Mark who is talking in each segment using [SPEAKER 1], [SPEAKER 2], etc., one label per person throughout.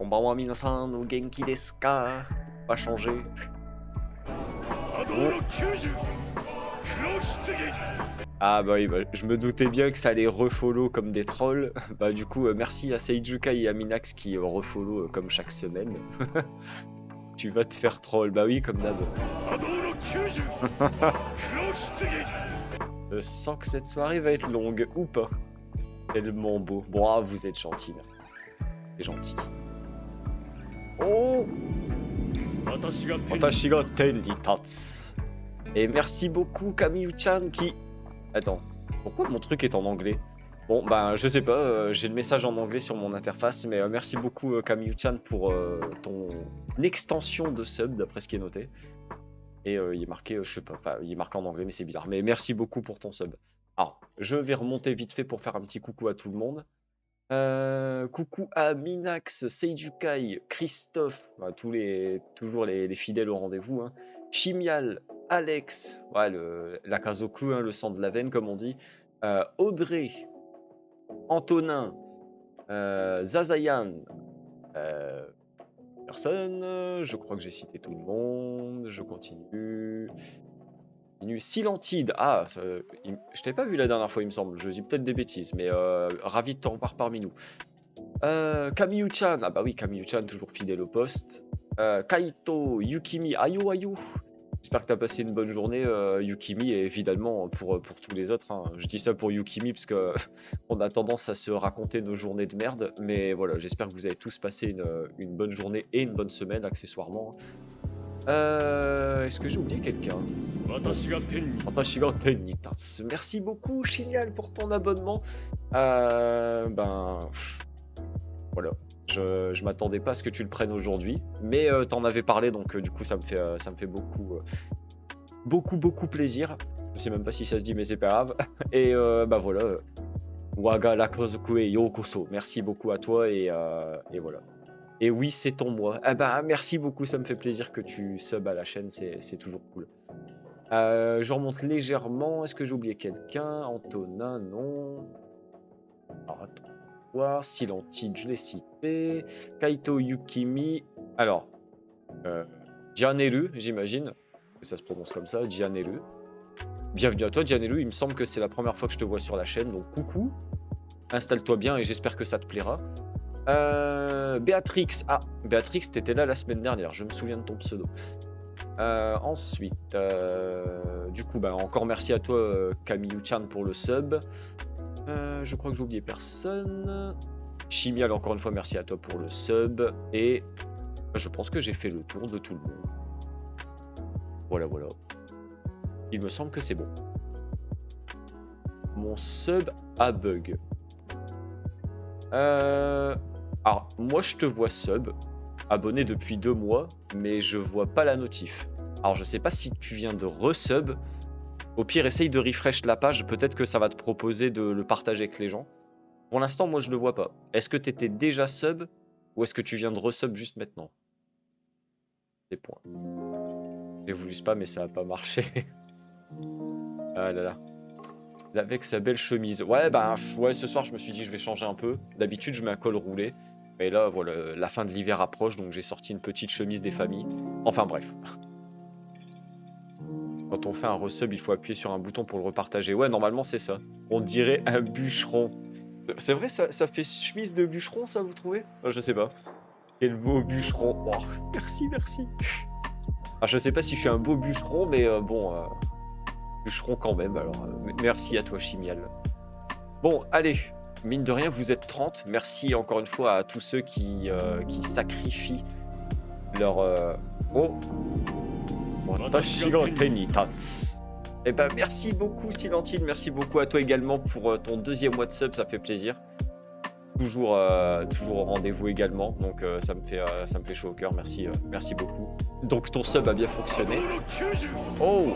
[SPEAKER 1] Konbanwa minasan o genki desu ka? Pas changé. Oh. Ah bah oui, bah, je me doutais bien que ça allait refollow comme des trolls. Bah du coup, merci à Seijuka et à Minax qui refollow comme chaque semaine. Tu vas te faire troll, bah oui, comme d'hab. Je sens que cette soirée va être longue, ou pas. Tellement beau. Bon, ah, vous êtes gentil, merci. C'est gentil. Oh! Watashi ga ten ni tatsu. Et merci beaucoup Kamiyu-chan qui... Attends, pourquoi mon truc est en anglais? Bon, bah je sais pas, j'ai le message en anglais sur mon interface, mais merci beaucoup Kamiyu-chan pour ton extension de sub, d'après ce qui est noté. Et il est marqué, je sais pas, enfin, il est marqué en anglais, mais c'est bizarre. Mais merci beaucoup pour ton sub. Alors, je vais remonter vite fait pour faire un petit coucou à tout le monde. Coucou à Minax, Seijukai, Christophe, bah, toujours les fidèles au rendez-vous, hein. Chimial, Alex, ouais, la Kazoku, hein, le sang de la veine comme on dit, Audrey, Antonin, Zazayan, personne, je crois que j'ai cité tout le monde, je continue. Silentide, ah, je t'ai pas vu la dernière fois il me semble, je dis peut-être des bêtises, mais ravi de t'en voir parmi nous. Kamiyu-chan, ah bah oui, Kamiyu-chan, toujours fidèle au poste. Kaito, Yukimi, ayo ayo. J'espère que tu as passé une bonne journée, Yukimi, et évidemment pour tous les autres, hein. Je dis ça pour Yukimi parce que on a tendance à se raconter nos journées de merde, mais voilà, j'espère que vous avez tous passé une bonne journée et une bonne semaine accessoirement. Est-ce que j'ai oublié quelqu'un? Watashi ga ten ni tatsu. Merci beaucoup, Chinial, pour ton abonnement. Ben, voilà. Je m'attendais pas à ce que tu le prennes aujourd'hui, mais t'en avais parlé, donc du coup ça me fait beaucoup plaisir. Je sais même pas si ça se dit, mais c'est pas grave. Et bah voilà. Waga lakozoku e yokoso. Merci beaucoup à toi et voilà. Et oui, c'est ton mois. Ah bah merci beaucoup, ça me fait plaisir que tu subs à la chaîne, c'est toujours cool. Je remonte légèrement. Est-ce que j'ai oublié quelqu'un? Antonin, non. Alors, attends. Voir. Silentide, je l'ai cité. Kaito Yukimi. Alors, Gianeru, j'imagine que ça se prononce comme ça. Gianeru. Bienvenue à toi, Gianeru. Il me semble que c'est la première fois que je te vois sur la chaîne, donc coucou. Installe-toi bien et j'espère que ça te plaira. Béatrix. Ah, Béatrix, t'étais là la semaine dernière, je me souviens de ton pseudo. Ensuite, du coup, bah, encore merci à toi, Kamiyu-chan, pour le sub. Je crois que j'ai oublié personne. Chimial, encore une fois, merci à toi pour le sub. Et je pense que j'ai fait le tour de tout le monde. Voilà, voilà. Il me semble que c'est bon. Mon sub a bug. Alors, moi je te vois sub, abonné depuis 2 mois, mais je vois pas la notif. Alors je sais pas si tu viens de resub. Au pire, essaye de refresh la page, peut-être que ça va te proposer de le partager avec les gens. Pour l'instant, moi je le vois pas. Est-ce que tu étais déjà sub ou est-ce que tu viens de resub juste maintenant? Des points. J'ai voulu spam mais ça a pas marché. Ah là là. Avec sa belle chemise. Ouais, bah ouais, ce soir je me suis dit je vais changer un peu. D'habitude je mets un col roulé. Mais là, voilà, la fin de l'hiver approche, donc j'ai sorti une petite chemise des familles. Enfin bref. Quand on fait un resub, il faut appuyer sur un bouton pour le repartager. Ouais, normalement c'est ça. On dirait un bûcheron. C'est vrai, ça fait chemise de bûcheron, ça, vous trouvez? Je sais pas. Quel beau bûcheron. Oh, merci, merci. Ah, je sais pas si je suis un beau bûcheron, mais bon... bûcheron quand même, alors merci à toi, Chimial. Bon, allez, mine de rien, vous êtes 30. Merci encore une fois à tous ceux qui sacrifient leur... Oh, Watashi ga ten ni tatsu. Eh ben, merci beaucoup, Silentine. Merci beaucoup à toi également pour ton 2e mois de sub, ça fait plaisir. Toujours au rendez-vous également, donc ça me fait chaud au cœur, merci beaucoup. Donc ton sub a bien fonctionné. Oh,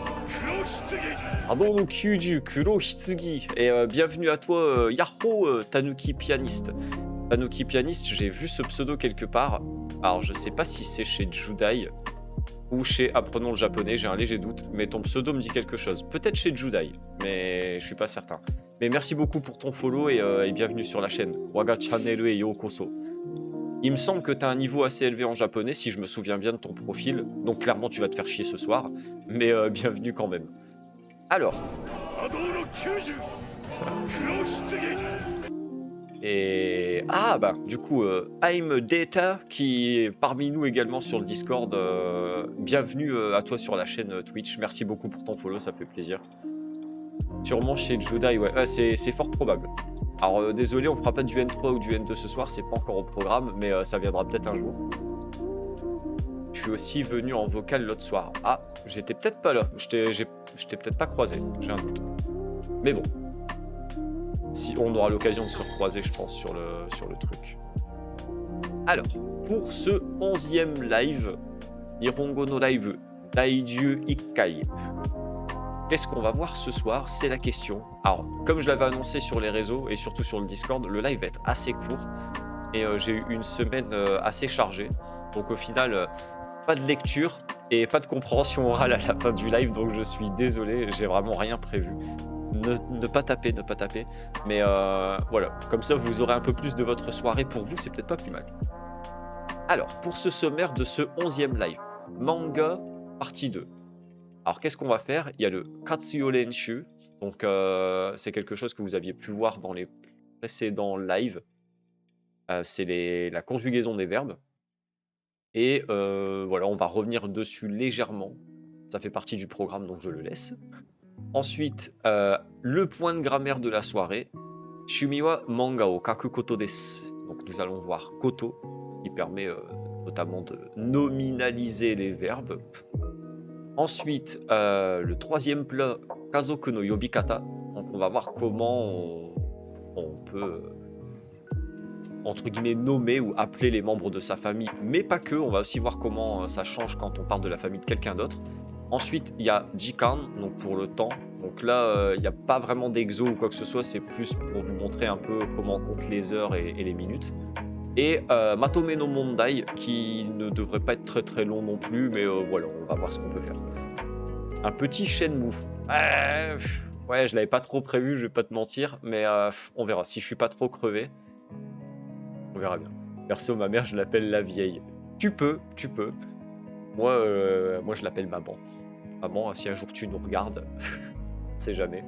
[SPEAKER 1] Adono Kyuju Kuro Hitsugi. Et bienvenue à toi, Yahoo, Tanuki Pianiste. Tanuki Pianiste, j'ai vu ce pseudo quelque part. Alors je sais pas si c'est chez Judai ou chez Apprenons le japonais, j'ai un léger doute, mais ton pseudo me dit quelque chose. Peut-être chez Judai, mais je suis pas certain. Mais merci beaucoup pour ton follow et bienvenue sur la chaîne. Waga channel e yokoso. Il me semble que tu as un niveau assez élevé en japonais, si je me souviens bien de ton profil. Donc clairement, tu vas te faire chier ce soir. Mais bienvenue quand même. Alors. Et ah bah du coup I'm Data qui est parmi nous également sur le Discord. Bienvenue à toi sur la chaîne Twitch. Merci beaucoup pour ton follow, ça fait plaisir. Sûrement chez Judai, ouais, c'est fort probable. Alors désolé, on fera pas du N3 ou du N2 ce soir, c'est pas encore au programme, mais ça viendra peut-être un jour. Je suis aussi venu en vocal l'autre soir. Ah, j'étais peut-être pas là, je t'ai peut-être pas croisé, j'ai un doute. Mais bon. Si on aura l'occasion de se recroiser, je pense, sur le truc. Alors, pour ce 11e live, Nihongo no Live Daiju Ikkai, qu'est-ce qu'on va voir ce soir? C'est la question. Alors, comme je l'avais annoncé sur les réseaux et surtout sur le Discord, le live va être assez court. Et j'ai eu une semaine assez chargée. Donc au final, pas de lecture et pas de compréhension orale à la fin du live. Donc je suis désolé, j'ai vraiment rien prévu. Ne pas taper, ne pas taper. Mais voilà, comme ça vous aurez un peu plus de votre soirée pour vous, c'est peut-être pas plus mal. Alors, pour ce sommaire de ce 11e live, manga partie 2. Alors qu'est-ce qu'on va faire? Il y a le Katsuyo Renshu, donc c'est quelque chose que vous aviez pu voir dans les précédents lives. C'est la conjugaison des verbes. Et voilà, on va revenir dessus légèrement. Ça fait partie du programme, donc je le laisse. Ensuite, le point de grammaire de la soirée. Shumiwa manga o kaku koto desu. Donc nous allons voir koto, qui permet notamment de nominaliser les verbes. Ensuite, le troisième plat, kazoku no yobikata. Donc on va voir comment on peut, entre guillemets, nommer ou appeler les membres de sa famille, mais pas que. On va aussi voir comment ça change quand on parle de la famille de quelqu'un d'autre. Ensuite, il y a Jikan, donc pour le temps. Donc là, il n'y a pas vraiment d'exo ou quoi que ce soit, c'est plus pour vous montrer un peu comment on compte les heures et les minutes. Et Matome no Mondai, qui ne devrait pas être très très long non plus, mais voilà, on va voir ce qu'on peut faire. Un petit Shenmue. Ouais, je l'avais pas trop prévu, je vais pas te mentir, mais on verra. Si je suis pas trop crevé, on verra bien. Perso, ma mère, je l'appelle la vieille. Tu peux. Moi, je l'appelle maman. Maman, si un jour tu nous regardes, on sait jamais.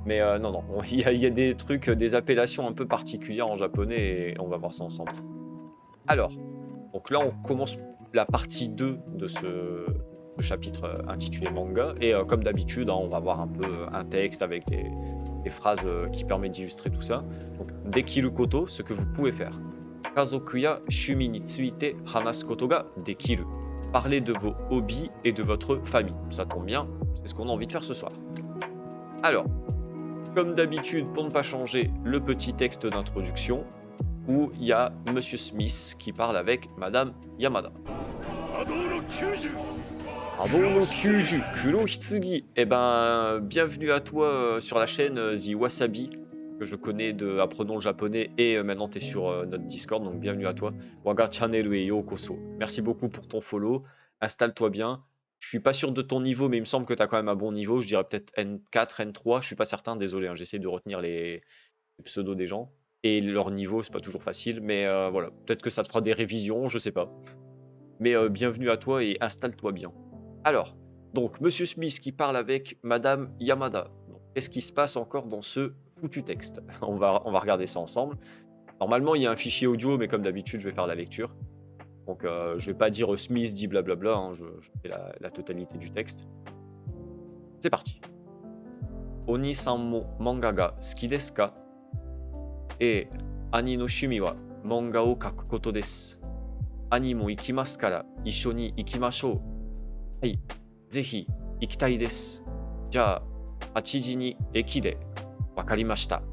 [SPEAKER 1] Mais non, il y a des trucs, des appellations un peu particulières en japonais et on va voir ça ensemble. Alors, donc là, on commence la partie 2 de ce chapitre intitulé manga. Et comme d'habitude, on va voir un peu un texte avec des phrases qui permettent d'illustrer tout ça. Donc, dekiru koto, ce que vous pouvez faire. Kazoku ya shumi ni tsuite hanasu koto ga dekiru. Parlez de vos hobbies et de votre famille. Ça tombe bien, c'est ce qu'on a envie de faire ce soir. Alors, comme d'habitude, pour ne pas changer, le petit texte d'introduction où il y a Monsieur Smith qui parle avec Madame Yamada. Ado no Kyuju, Kuro Hitsugi. Eh ben, bienvenue à toi sur la chaîne The Wasabi, que je connais de Apprenons le japonais, et maintenant tu es sur notre Discord, donc bienvenue à toi. Waga channel e yokoso. Merci beaucoup pour ton follow, installe-toi bien. Je suis pas sûr de ton niveau, mais il me semble que tu as quand même un bon niveau, je dirais peut-être N4, N3, je suis pas certain, désolé, j'essaie de retenir les pseudos des gens. Et leur niveau, c'est pas toujours facile, mais voilà, peut-être que ça te fera des révisions, je sais pas. Mais bienvenue à toi et installe-toi bien. Alors, donc, Monsieur Smith qui parle avec Madame Yamada. Qu'est-ce qui se passe encore dans ce foutu texte? On va regarder ça ensemble. Normalement, il y a un fichier audio, mais comme d'habitude, je vais faire la lecture. Donc, je vais pas dire Smith dit blablabla, hein, je fais la totalité du texte. C'est parti. Oni-san mo manga ga suki desu ka? Et Ani no shumi wa manga o kaku koto desu. Ani mo ikimasu kara issho ni ikimashou. Hai, zehi ikitai desu. Ja, 8 ji ni eki de wakarimashita.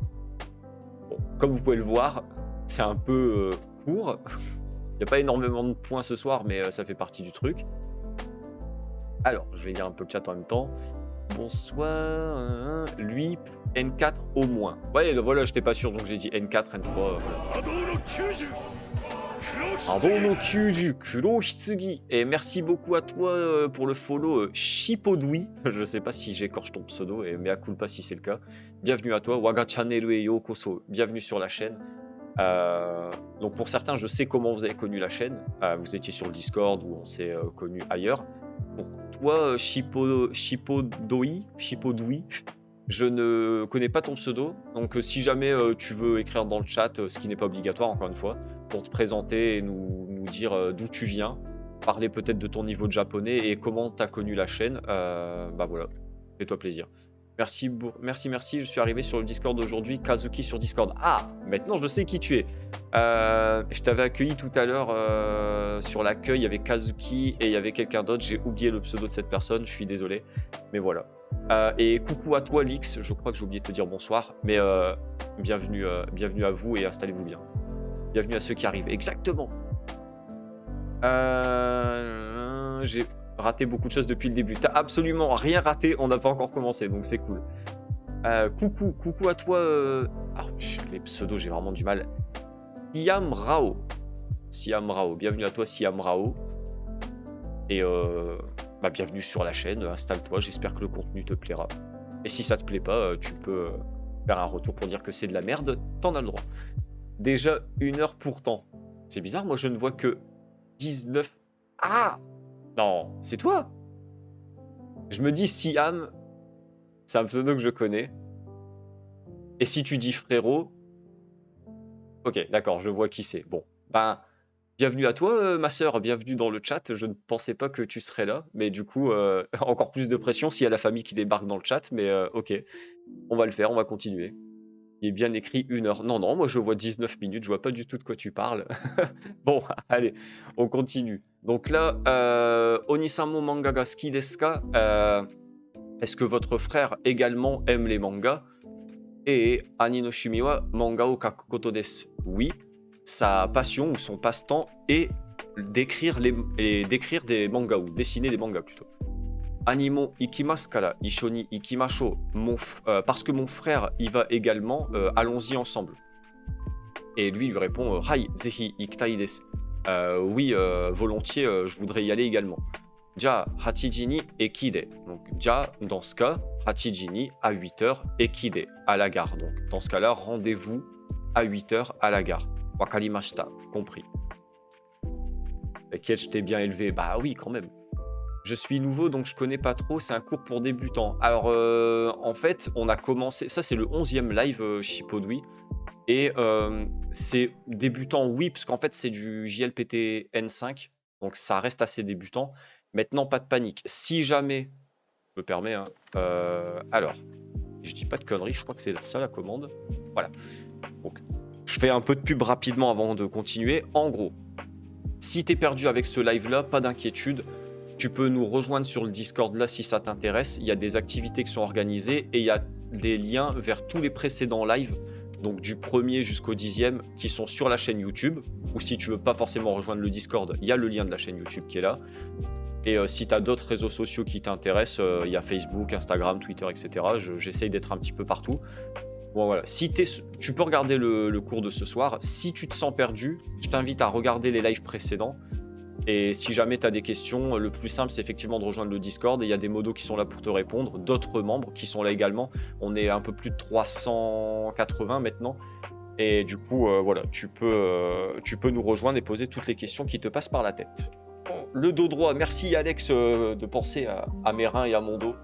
[SPEAKER 1] Bon, comme vous pouvez le voir, c'est un peu court. Il n'y a pas énormément de points ce soir, mais ça fait partie du truc. Alors, je vais lire un peu le chat en même temps. Bonsoir. Lui, N4 au moins. Ouais, voilà, j'étais pas sûr, donc j'ai dit N4, N3. Voilà. Ado no Kyuju, Kuro Hitsugi. Et merci beaucoup à toi pour le follow Shipodui. Je sais pas si j'écorche ton pseudo, mais à culpa si c'est le cas. Bienvenue à toi, Waga channel e yokoso. Bienvenue sur la chaîne. Donc pour certains, je sais comment vous avez connu la chaîne. Vous étiez sur le Discord ou on s'est connu ailleurs. Pour toi, Chipodoui, je ne connais pas ton pseudo. Donc si jamais tu veux écrire dans le chat, ce qui n'est pas obligatoire encore une fois, pour te présenter et nous dire d'où tu viens, parler peut-être de ton niveau de japonais et comment tu as connu la chaîne, bah voilà, fais-toi plaisir. Merci, merci, je suis arrivé sur le Discord aujourd'hui. Kazuki sur Discord. Ah, maintenant je sais qui tu es. Je t'avais accueilli tout à l'heure sur l'accueil, il y avait Kazuki et il y avait quelqu'un d'autre. J'ai oublié le pseudo de cette personne, je suis désolé. Mais voilà. Et coucou à toi, Lix. Je crois que j'ai oublié de te dire bonsoir. Mais bienvenue à vous et installez-vous bien. Bienvenue à ceux qui arrivent. Exactement. J'ai raté beaucoup de choses depuis le début. T'as absolument rien raté, on n'a pas encore commencé, donc c'est cool. Coucou à toi. Les pseudos, j'ai vraiment du mal. Siam Rao. Bienvenue à toi, Siam Rao. Et bienvenue sur la chaîne, installe-toi, j'espère que le contenu te plaira. Et si ça te plaît pas, tu peux faire un retour pour dire que c'est de la merde, t'en as le droit. Déjà 1 heure pourtant. C'est bizarre, moi je ne vois que 19. Ah non, c'est toi. Je me dis Siam, c'est un pseudo que je connais. Et si tu dis frérot, ok, d'accord, je vois qui c'est. Bon, bienvenue à toi, ma sœur, bienvenue dans le chat. Je ne pensais pas que tu serais là, mais du coup, encore plus de pression s'il y a la famille qui débarque dans le chat, mais ok, on va le faire, on va continuer. Il est bien écrit 1 heure. Non, moi je vois 19 minutes, je vois pas du tout de quoi tu parles. Bon, allez, on continue. Donc là, Onisamo manga ga suki desu ka? Est-ce que votre frère également aime les mangas? Et Ani no shumi wa manga o kaku koto desu. Oui, sa passion ou son passe-temps est d'écrire des mangas ou dessiner des mangas plutôt. Animo ikimasu kara ishoni ikimashou. Parce que mon frère y va également, allons-y ensemble. Et lui répond Hai, zehi ikitai desu. Oui, volontiers, je voudrais y aller également. Ja, hachiji ni ekide. Donc, ja, dans ce cas, hachiji ni à 8h, ekide, à la gare. Donc, dans ce cas-là, rendez-vous à 8h à la gare. Wakarimashita, compris. T'inquiète, je t'ai bien élevé. Bah oui, quand même. Je suis nouveau, donc je connais pas trop. C'est un cours pour débutants. Alors, en fait, on a commencé. Ça, c'est le 11e live Chipodoui. Et c'est débutant, oui, parce qu'en fait, c'est du JLPT N5. Donc, ça reste assez débutant. Maintenant, pas de panique. Si jamais, je me permets, hein, alors, je dis pas de conneries, je crois que c'est ça la commande. Voilà. Donc, je fais un peu de pub rapidement avant de continuer. En gros, si tu es perdu avec ce live-là, pas d'inquiétude. Tu peux nous rejoindre sur le Discord là si ça t'intéresse. Il y a des activités qui sont organisées et il y a des liens vers tous les précédents lives, donc du 1er jusqu'au 10e, qui sont sur la chaîne YouTube. Ou si tu veux pas forcément rejoindre le Discord, il y a le lien de la chaîne YouTube qui est là. Et si tu as d'autres réseaux sociaux qui t'intéressent, il y a Facebook, Instagram, Twitter, etc. J'essaye d'être un petit peu partout. Bon, voilà. Si tu peux regarder le cours de ce soir. Si tu te sens perdu, je t'invite à regarder les lives précédents. Et si jamais tu as des questions, le plus simple, c'est effectivement de rejoindre le Discord. Et il y a des modos qui sont là pour te répondre, d'autres membres qui sont là également. On est un peu plus de 380 maintenant. Et du coup, voilà, tu peux nous rejoindre et poser toutes les questions qui te passent par la tête. Le dos droit, merci Alex de penser à mes reins et à mon dos.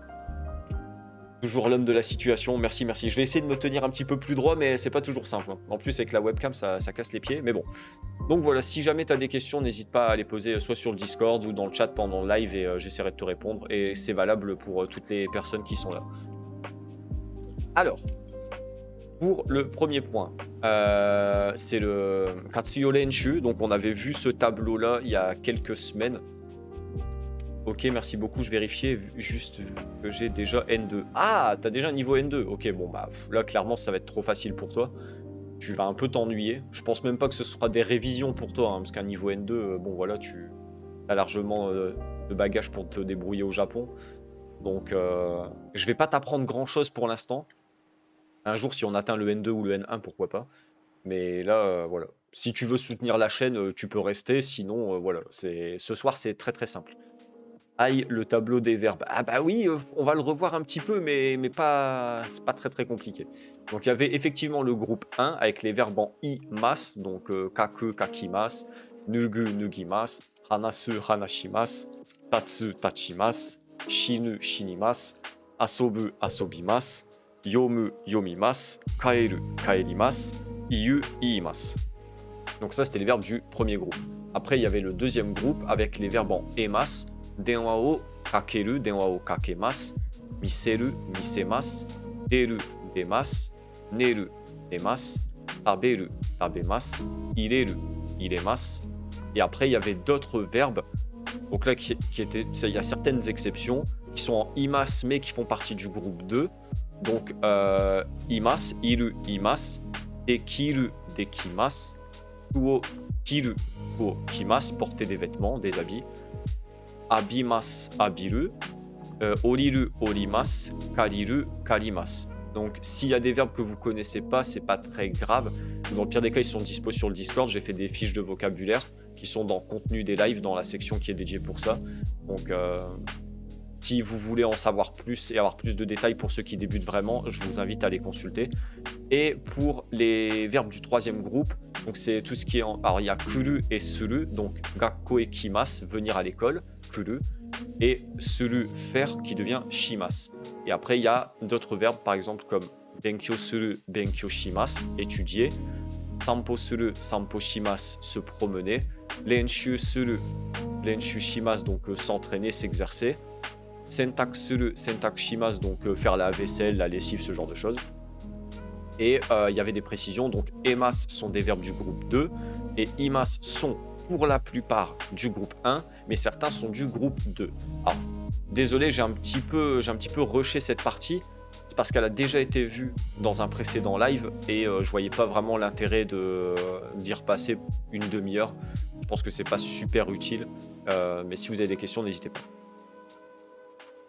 [SPEAKER 1] Toujours l'homme de la situation, merci. Je vais essayer de me tenir un petit peu plus droit, mais c'est pas toujours simple. Hein. En plus, avec la webcam, ça casse les pieds, mais bon. Donc voilà, si jamais tu as des questions, n'hésite pas à les poser soit sur le Discord ou dans le chat pendant le live et j'essaierai de te répondre. Et c'est valable pour toutes les personnes qui sont là. Alors, pour le premier point, c'est le Katsuyo Lenshu. Donc on avait vu ce tableau-là il y a quelques semaines. Ok, merci beaucoup, je vérifiais juste que j'ai déjà N2. Ah, t'as déjà un niveau N2. Ok, bon bah là clairement ça va être trop facile pour toi. Tu vas un peu t'ennuyer. Je pense même pas que ce sera des révisions pour toi, hein, parce qu'un niveau N2, bon voilà, tu as largement de bagages pour te débrouiller au Japon. Donc je vais pas t'apprendre grand chose pour l'instant. Un jour si on atteint le N2 ou le N1, pourquoi pas. Mais là, voilà. Si tu veux soutenir la chaîne, tu peux rester. Sinon, voilà. Ce soir, c'est très très simple. Aïe, le tableau des verbes. Ah bah oui, on va le revoir un petit peu, mais pas, c'est pas très très compliqué. Donc il y avait effectivement le groupe 1 avec les verbes en imas, donc kaku, kakimas, nugu, nugimas, hanasu, hanashimas, tatsu, tachimas, shinu, shinimas, asobu, asobimas, yomu, yomimas, kaeru, kaerimas, iu, iimas. Donc ça, c'était les verbes du premier groupe. Après, il y avait le deuxième groupe avec les verbes en emas, denwa o kakeru, denwa o kakemasu, miseru, misemasu, deru, demasu, neru, nemasu, taberu, tabemasu, ireru, iremasu. Et après, il y avait d'autres verbes. Donc là, il y a certaines exceptions qui sont en imas, mais qui font partie du groupe 2. Donc, imas, iru, imas, dekiru, dekimasu, kuo kiru, kuo kimasu, porter des vêtements, des habits. Abimas, abiru. Oriru, orimasu. Kariru, karimasu. Donc, s'il y a des verbes que vous connaissez pas, c'est pas très grave. Dans le pire des cas, ils sont dispo sur le Discord. J'ai fait des fiches de vocabulaire qui sont dans contenu des lives, dans la section qui est dédiée pour ça. Donc, si vous voulez en savoir plus et avoir plus de détails pour ceux qui débutent vraiment, je vous invite à les consulter. Et pour les verbes du troisième groupe, donc c'est tout ce qui est alors il y a kuru et suru, donc gakko e kimasu, venir à l'école, kuru, et suru, faire, qui devient shimasu. Et après il y a d'autres verbes, par exemple comme benkyo suru, benkyo shimasu, étudier, sanpo suru, sanpo shimasu, se promener, renshu suru, renshu shimasu, donc s'entraîner, s'exercer, sentaku suru, sentaku shimasu, donc faire la vaisselle, la lessive, ce genre de choses. Et il y avait des précisions, donc emas sont des verbes du groupe 2 et imas sont pour la plupart du groupe 1, mais certains sont du groupe 2. Alors, désolé, j'ai un petit peu rushé cette partie, c'est parce qu'elle a déjà été vue dans un précédent live et je voyais pas vraiment l'intérêt d'y repasser une demi-heure. Je pense que c'est pas super utile, mais si vous avez des questions, n'hésitez pas.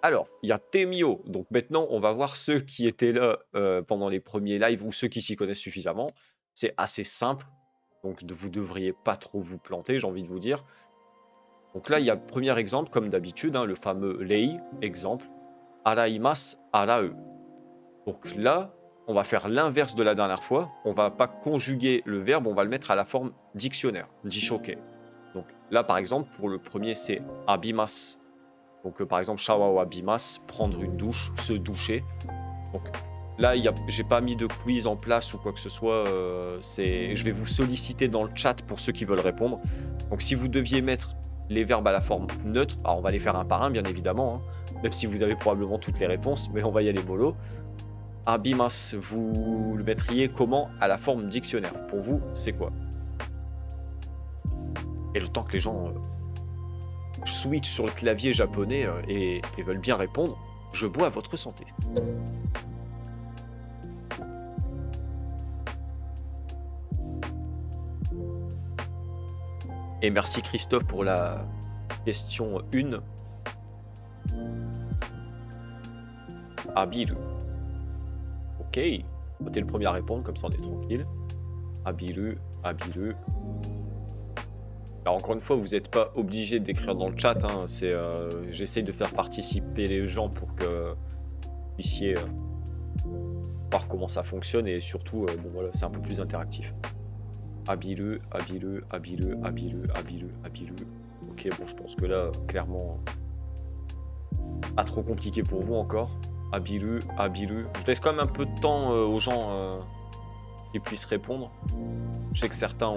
[SPEAKER 1] Alors, il y a Temio. Donc maintenant, on va voir ceux qui étaient là pendant les premiers lives ou ceux qui s'y connaissent suffisamment. C'est assez simple. Donc vous devriez pas trop vous planter, j'ai envie de vous dire. Donc là, il y a le premier exemple, comme d'habitude, le fameux rei, exemple. Araimas, arae. Donc là, on va faire l'inverse de la dernière fois. On va pas conjuguer le verbe, on va le mettre à la forme dictionnaire, jishoke. Donc là, par exemple, pour le premier, c'est abimas. Donc par exemple, shawa wa abimas, prendre une douche, se doucher. Donc là, j'ai pas mis de quiz en place ou quoi que ce soit. Je vais vous solliciter dans le chat pour ceux qui veulent répondre. Donc si vous deviez mettre les verbes à la forme neutre, alors on va les faire un par un, bien évidemment, même si vous avez probablement toutes les réponses, mais on va y aller mollo. Abimas, vous le mettriez comment à la forme dictionnaire? Pour vous, c'est quoi? Et le temps que les gens switch sur le clavier japonais et veulent bien répondre, je bois à votre santé. Et merci Christophe pour la question 1. Abiru. Ok, t'es le premier à répondre, comme ça on est tranquille. Abiru, abiru. Alors encore une fois, vous n'êtes pas obligé d'écrire dans le chat, j'essaye de faire participer les gens pour que vous puissiez voir comment ça fonctionne et surtout, bon voilà, c'est un peu plus interactif. Abiru, abiru, abiru, abiru, abiru, abiru. Ok, bon, je pense que là, clairement, pas trop compliqué pour vous encore. Abiru, abiru. Je laisse quand même un peu de temps aux gens qui puissent répondre. Je sais que certains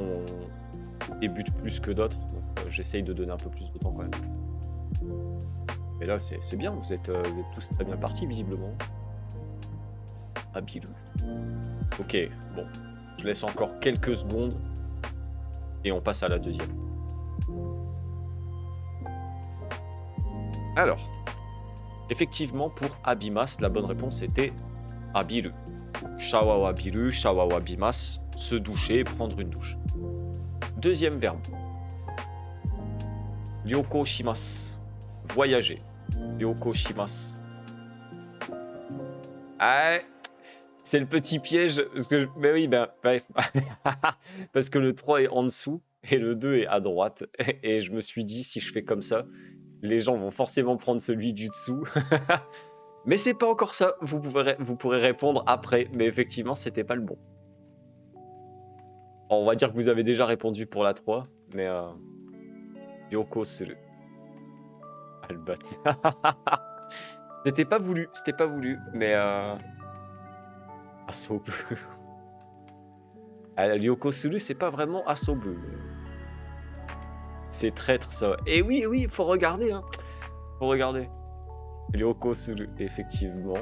[SPEAKER 1] débutent plus que d'autres, donc j'essaye de donner un peu plus de temps quand même. Mais là, c'est bien, vous êtes tous très bien partis, visiblement. Abiru. Ok, bon. Je laisse encore quelques secondes et on passe à la deuxième. Alors, effectivement, pour abimas, la bonne réponse était abiru. Shawa wa abiru, shawa wa abimas, se doucher, prendre une douche. Deuxième verbe. Ryoko shimasu, voyager. Ryoko shimasu. Ah, c'est le petit piège. Mais oui, parce que le 3 est en dessous et le 2 est à droite. Et je me suis dit, si je fais comme ça, Les gens vont forcément prendre celui du dessous. Mais c'est pas encore ça, vous pourrez répondre après, mais effectivement, c'était pas le bon. On va dire que vous avez déjà répondu pour la 3, mais Yoko Suru. Albat. C'était pas voulu, mais Assaut bleu. Yoko Suru, c'est pas vraiment assaut bleu. C'est traître ça. Et oui, oui, faut regarder, hein. Faut regarder. Yoko Suru, effectivement.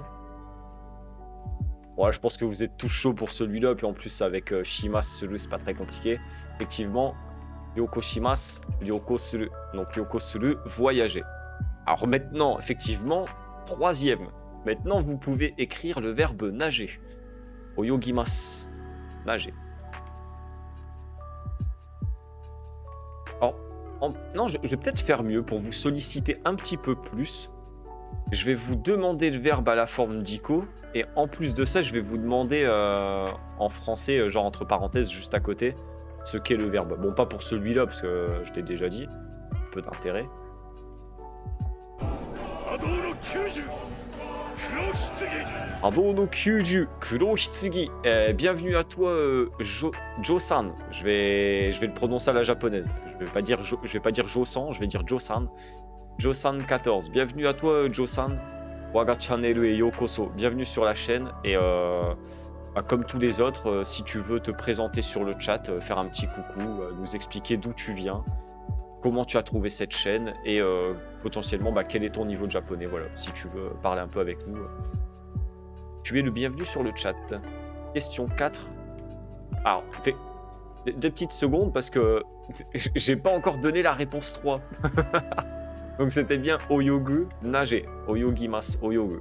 [SPEAKER 1] Ouais, je pense que vous êtes tous chauds pour celui-là, puis en plus avec Shimas Suru, c'est pas très compliqué. Effectivement, Yoko Shimas, Yoko Suru. Donc Yoko Suru, voyager. Alors maintenant, effectivement, troisième. Maintenant, vous pouvez écrire le verbe nager. Oyogimasu, nager. Alors, non, je vais peut-être faire mieux pour vous solliciter un petit peu plus. Je vais vous demander le verbe à la forme d'Iko. Et en plus de ça, je vais vous demander en français, genre entre parenthèses, juste à côté, ce qu'est le verbe. Bon, pas pour celui-là, parce que je l'ai déjà dit. Peu d'intérêt. Ado no Kyuju Kurohitsugi. Bienvenue à toi, Jo-san. Je vais le prononcer à la japonaise. Je vais pas dire Jo-san, je vais dire Jo-san. Jo-san 14. Bienvenue à toi, Jo-san. Waga channel e yokoso. Bienvenue sur la chaîne. Et comme tous les autres, si tu veux te présenter sur le chat, faire un petit coucou, nous expliquer d'où tu viens, comment tu as trouvé cette chaîne et potentiellement quel est ton niveau de japonais. Voilà, si tu veux parler un peu avec nous, tu es le bienvenu sur le chat. Question 4. Alors, fais 2 petites secondes parce que j'ai pas encore donné la réponse 3. Donc c'était bien Oyogu, nager. Oyogimasu, Oyogu.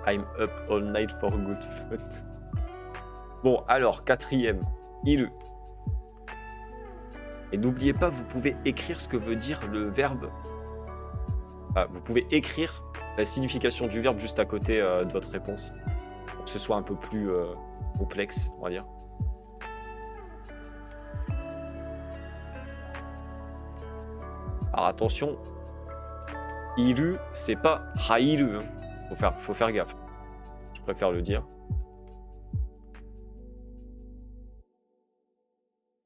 [SPEAKER 1] I'm up all night for good fun. Bon, alors, 4e. Iru. Et n'oubliez pas, vous pouvez écrire ce que veut dire le verbe. Vous pouvez écrire la signification du verbe juste à côté de votre réponse. Pour que ce soit un peu plus complexe, on va dire. Alors attention, iru, c'est pas hairu. Hein. Faut faire gaffe. Je préfère le dire.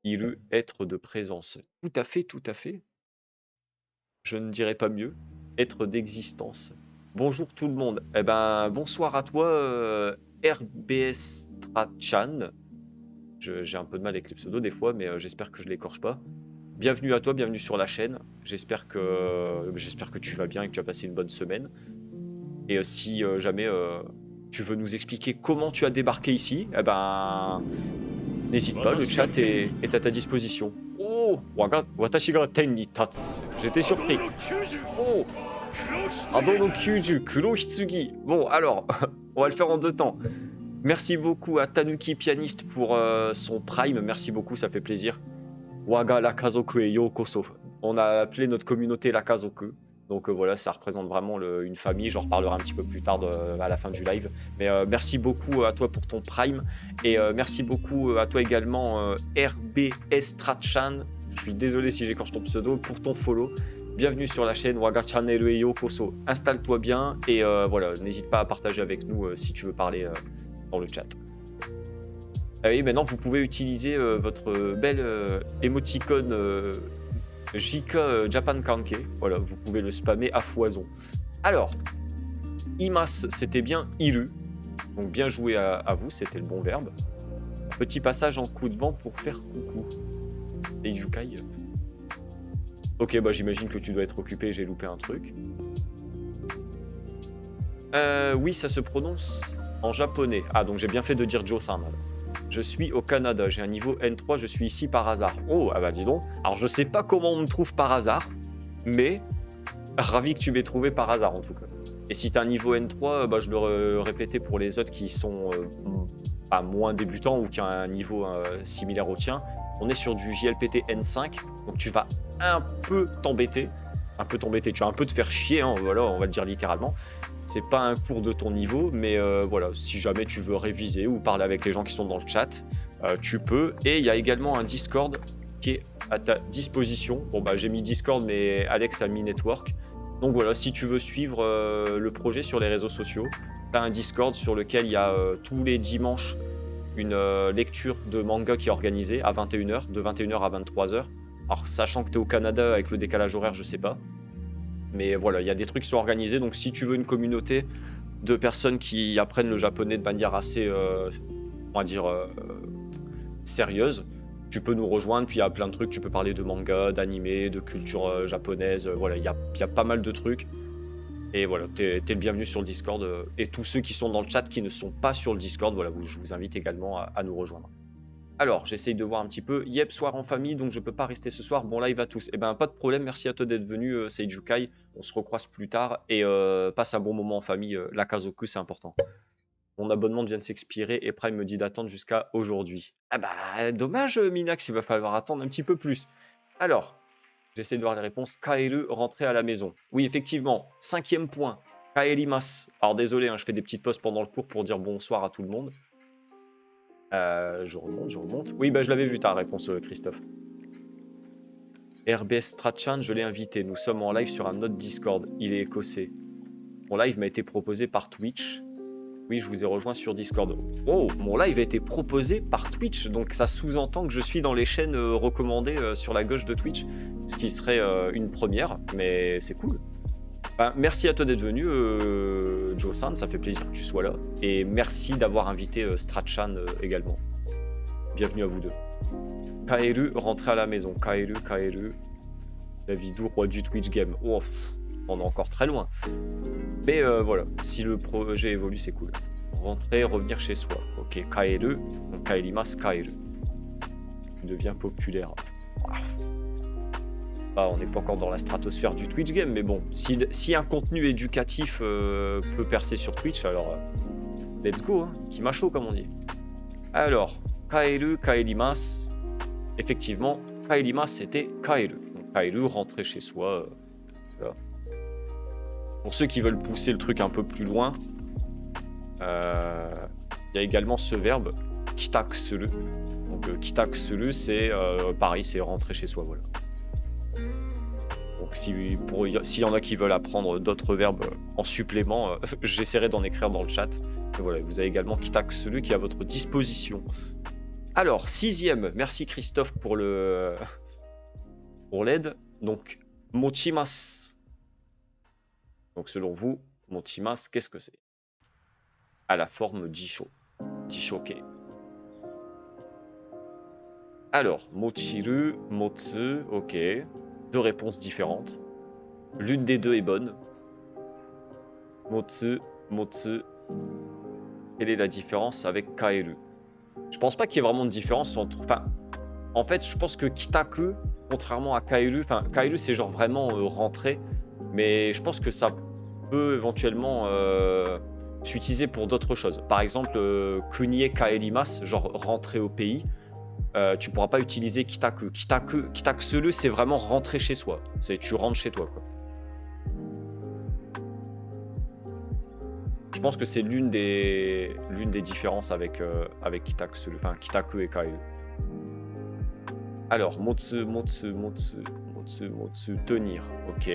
[SPEAKER 1] Iru, être de présence. Tout à fait, tout à fait. Je ne dirais pas mieux. Être d'existence. Bonjour tout le monde. Eh ben, bonsoir à toi, RBS Trachan. J'ai un peu de mal avec les pseudos des fois, mais j'espère que je l'écorche pas. Bienvenue à toi, bienvenue sur la chaîne. J'espère que tu vas bien et que tu as passé une bonne semaine. Et si jamais tu veux nous expliquer comment tu as débarqué ici, eh ben, n'hésite pas, le chat est à ta disposition. Oh, watashi ga ten ni tatsu. J'étais surpris. Oh, Ado no Kyuju Kurohitsugi. Bon, alors, on va le faire en 2 temps. Merci beaucoup à Tanuki Pianiste pour son prime. Merci beaucoup, ça fait plaisir. Waga la Kazoku e Yokoso. On a appelé notre communauté la Kazoku. Donc voilà, ça représente vraiment une famille. J'en reparlerai un petit peu plus tard à la fin du live. Mais merci beaucoup à toi pour ton prime. Et merci beaucoup à toi également, RBS Trachan. Je suis désolé si j'écorche ton pseudo, pour ton follow. Bienvenue sur la chaîne Waga Channel e Yokoso. Installe-toi bien et voilà, n'hésite pas à partager avec nous si tu veux parler dans le chat. Oui, maintenant vous pouvez utiliser votre belle émoticône JK Japan Kanke. Voilà, vous pouvez le spammer à foison. Alors, Imas, c'était bien iru. Donc bien joué à vous, c'était le bon verbe. Petit passage en coup de vent pour faire coucou. Et Yukai. Ok, bah j'imagine que tu dois être occupé, j'ai loupé un truc. Oui, ça se prononce en japonais. Ah, donc j'ai bien fait de dire Jo-san. Je suis au Canada, j'ai un niveau N3, je suis ici par hasard. Oh, ah bah dis donc. Alors je sais pas comment on me trouve par hasard, mais ravi que tu m'aies trouvé par hasard en tout cas. Et si tu as un niveau N3, bah, je le répétais pour les autres qui sont pas moins débutants ou qui ont un niveau similaire au tien. On est sur du JLPT N5, donc tu vas un peu t'embêter. Tu vas un peu te faire chier, hein, voilà, on va le dire littéralement. C'est pas un cours de ton niveau, mais voilà, si jamais tu veux réviser ou parler avec les gens qui sont dans le chat, tu peux. Et il y a également un Discord qui est à ta disposition. Bon bah j'ai mis Discord, mais Alex a mis Network. Donc voilà, si tu veux suivre le projet sur les réseaux sociaux, tu as un Discord sur lequel il y a tous les dimanches une lecture de manga qui est organisée à 21h, de 21h à 23h. Alors sachant que tu es au Canada avec le décalage horaire, je sais pas. Mais voilà, il y a des trucs qui sont organisés. Donc si tu veux une communauté de personnes qui apprennent le japonais de manière assez, on va dire, sérieuse, tu peux nous rejoindre. Puis il y a plein de trucs, tu peux parler de manga, d'anime, de culture japonaise. Voilà, il y a pas mal de trucs. Et voilà, t'es le bienvenu sur le Discord. Et tous ceux qui sont dans le chat qui ne sont pas sur le Discord, voilà, je vous invite également à nous rejoindre. Alors, j'essaye de voir un petit peu. Yep, soir en famille, donc je peux pas rester ce soir. Bon live à tous. Eh ben, pas de problème, merci à toi d'être venu, Seijukai. On se recroise plus tard et passe un bon moment en famille. La Kazoku, c'est important. Mon abonnement vient de s'expirer et Prime me dit d'attendre jusqu'à aujourd'hui. Ah bah, dommage, Minax, il va falloir attendre un petit peu plus. Alors, j'essaie de voir les réponses. Kaeru, rentrer à la maison. Oui, effectivement, 5e point. Kaerimas. Alors désolé, hein, je fais des petites pauses pendant le cours pour dire bonsoir à tout le monde. Je remonte. Oui, bah je l'avais vu ta réponse, Christophe. RBS Strachan, je l'ai invité. Nous sommes en live sur un autre Discord. Il est écossais. Mon live m'a été proposé par Twitch. Oui, je vous ai rejoint sur Discord. Oh, mon live a été proposé par Twitch. Donc ça sous-entend que je suis dans les chaînes recommandées sur la gauche de Twitch. Ce qui serait une première, mais c'est cool. Ben, merci à toi d'être venu, Joe-san, ça fait plaisir que tu sois là. Et merci d'avoir invité Strachan également. Bienvenue à vous deux. Kaeru, rentrer à la maison. Kaeru. Davidou, roi du Twitch Game. Oh, on est encore très loin. Mais voilà, si le projet évolue, c'est cool. Rentrer, revenir chez soi. Ok, Kaeru. Donc Kaerimas, Kaeru. Devient populaire. Bah, on n'est pas encore dans la stratosphère du Twitch Game, mais bon, si un contenu éducatif peut percer sur Twitch, alors let's go, hein, Kimacho comme on dit. Alors, Kaeru, Kaerimas. Effectivement, Kaerimas c'était Kaeru. Donc Kaeru, rentrer chez soi. Voilà. Pour ceux qui veulent pousser le truc un peu plus loin, il y a également ce verbe kitakusuru. Donc kitakusuru, c'est pareil, c'est rentrer chez soi, voilà. Donc s'il y en a qui veulent apprendre d'autres verbes en supplément, j'essaierai d'en écrire dans le chat. Et voilà, vous avez également kitakusuru qui est à votre disposition. Alors, 6e, merci Christophe pour l'aide. Donc, mochimasu. Donc selon vous, mochimasu, qu'est-ce que c'est? À la forme jisho. Jishoke. Alors, mochiru, motsu, ok. Deux réponses différentes. L'une des deux est bonne. Motsu. Quelle est la différence avec kaeru? Je pense pas qu'il y ait vraiment de différence entre... Enfin, en fait, je pense que kitaku, contrairement à kaeru, enfin, kaeru c'est genre vraiment rentrer, mais je pense que ça peut éventuellement s'utiliser pour d'autres choses. Par exemple, kunie kaerimas, genre rentrer au pays, tu pourras pas utiliser kitaku. Kitakusuru, c'est vraiment rentrer chez soi. C'est tu rentres chez toi, quoi. Je pense que c'est l'une des différences avec kitakusuru, enfin kitaku et kaeru. Alors, motsu, tenir, ok.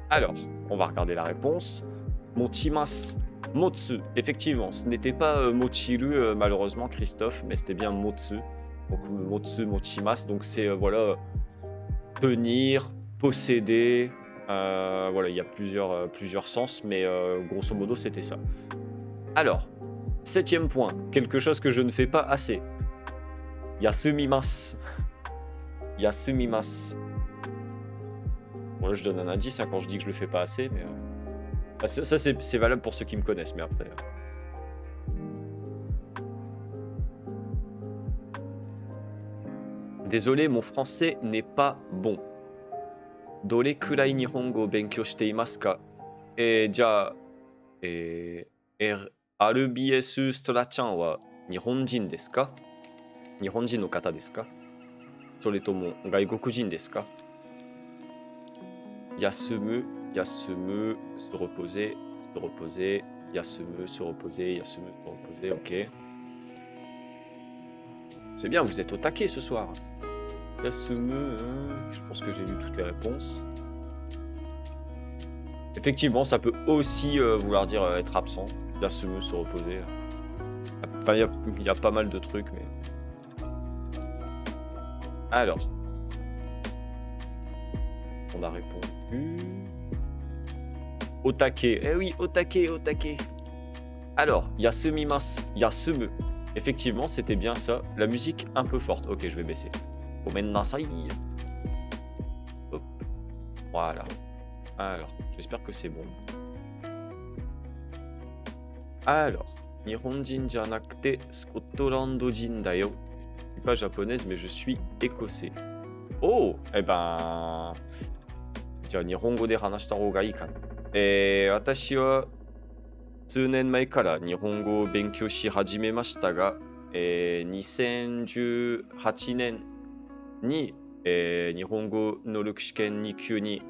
[SPEAKER 1] Alors, on va regarder la réponse. Mochimasu, motsu, effectivement, ce n'était pas mochiru malheureusement Christophe, mais c'était bien motsu. Donc motsu, mochimasu, donc c'est voilà, tenir, posséder. Voilà, il y a plusieurs sens, mais grosso modo c'était ça. Alors, 7e point, quelque chose que je ne fais pas assez. Yasumimasu. Bon, là, je donne un indice hein, quand je dis que je le fais pas assez, mais ça c'est valable pour ceux qui me connaissent, mais après. Désolé, mon français n'est pas bon. Dore kurai nihongo benkyou shite imasu ka? Ja, RBS ストラちゃんは日本人ですか？日本人の方ですか？それとも外国人ですか？休む、se reposer,休む, se reposer, ok. C'est bien, vous êtes au taquet ce soir. Yasumu, je pense que j'ai lu toutes les réponses. Effectivement, ça peut aussi vouloir dire être absent. Yasumu, se reposer. Enfin, il y a pas mal de trucs, mais... Alors. On a répondu... Au taquet. Eh oui, au taquet, au taquet. Alors, Yasumimasu, Yasumu. Effectivement, c'était bien ça. La musique un peu forte. Ok, je vais baisser. Gomennasai. Hop. Voilà. Alors, j'espère que c'est bon. Alors, Nihonjin janakute Scotlandojin da yo. Je suis pas japonaise, mais je suis écossais. Oh, eh ben... じゃあ日本語で話した方がいいかな。私は数年前から日本語を勉強し始めましたが、2018年に、日本語能力試験2級に、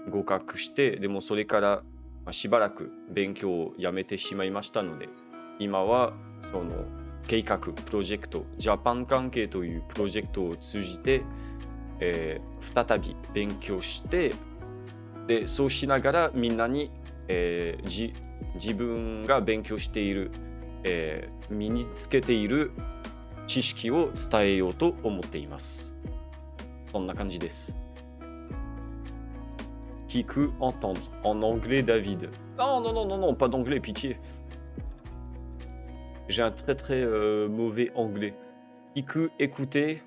[SPEAKER 1] 合格して、でもそれからしばらく勉強をやめてしまいましたので、今はその計画、プロジェクト、ジャパン関係というプロジェクトを通じて、再び勉強して、でそうしながらみんなに、自分が勉強している、身につけている知識を伝えようと思っています。そんな感じです。聞く、entendre. En anglais, David. Non, non, non, non, non, pas d'anglais, pitié. J'ai un très très mauvais anglais. Kiku, écouter.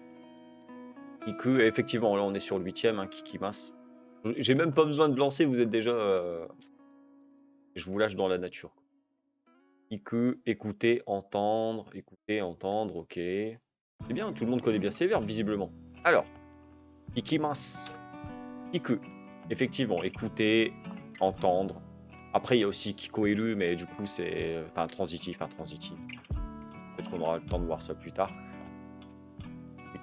[SPEAKER 1] Kiku, effectivement, là on est sur le 8ème, hein, Kikimas. J'ai même pas besoin de lancer, vous êtes déjà... Je vous lâche dans la nature. Kiku, écouter, entendre, ok. C'est bien, tout le monde connaît bien ces verbes, visiblement. Alors, Kikimas. Kiku, effectivement, écouter, entendre. Après, il y a aussi Kikoeru, mais du coup, c'est... Enfin, transitif. Peut-être qu'on aura le temps de voir ça plus tard.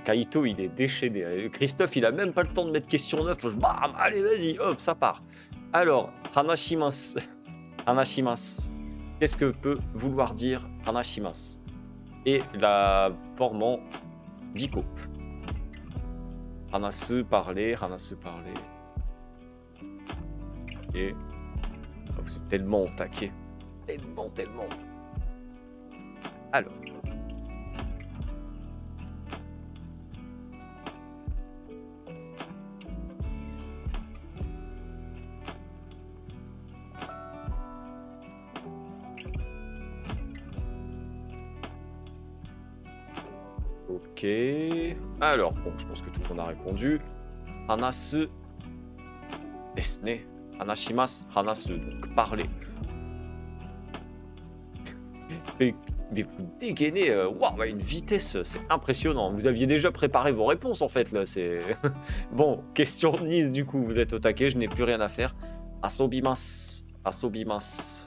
[SPEAKER 1] Kaito, il est déchaîné. Christophe, il a même pas le temps de mettre question 9. Bam, allez, vas-y, hop, ça part. Alors, Hanashimasu. Hanashimasu. Qu'est-ce que peut vouloir dire Hanashimasu? Et la forme en diko. Hanasu, parler, Et vous êtes tellement au taquet. Tellement. Alors. Ok. Alors, bon, je pense que tout le monde a répondu. Hanasu. Desu. Hanashimasu, hanasu, donc parler. Mais vous dégainez, waouh, à une vitesse, c'est impressionnant. Vous aviez déjà préparé vos réponses en fait là. C'est bon. Question 10 du coup, vous êtes au taquet, je n'ai plus rien à faire. Asobimasu, asobimasu.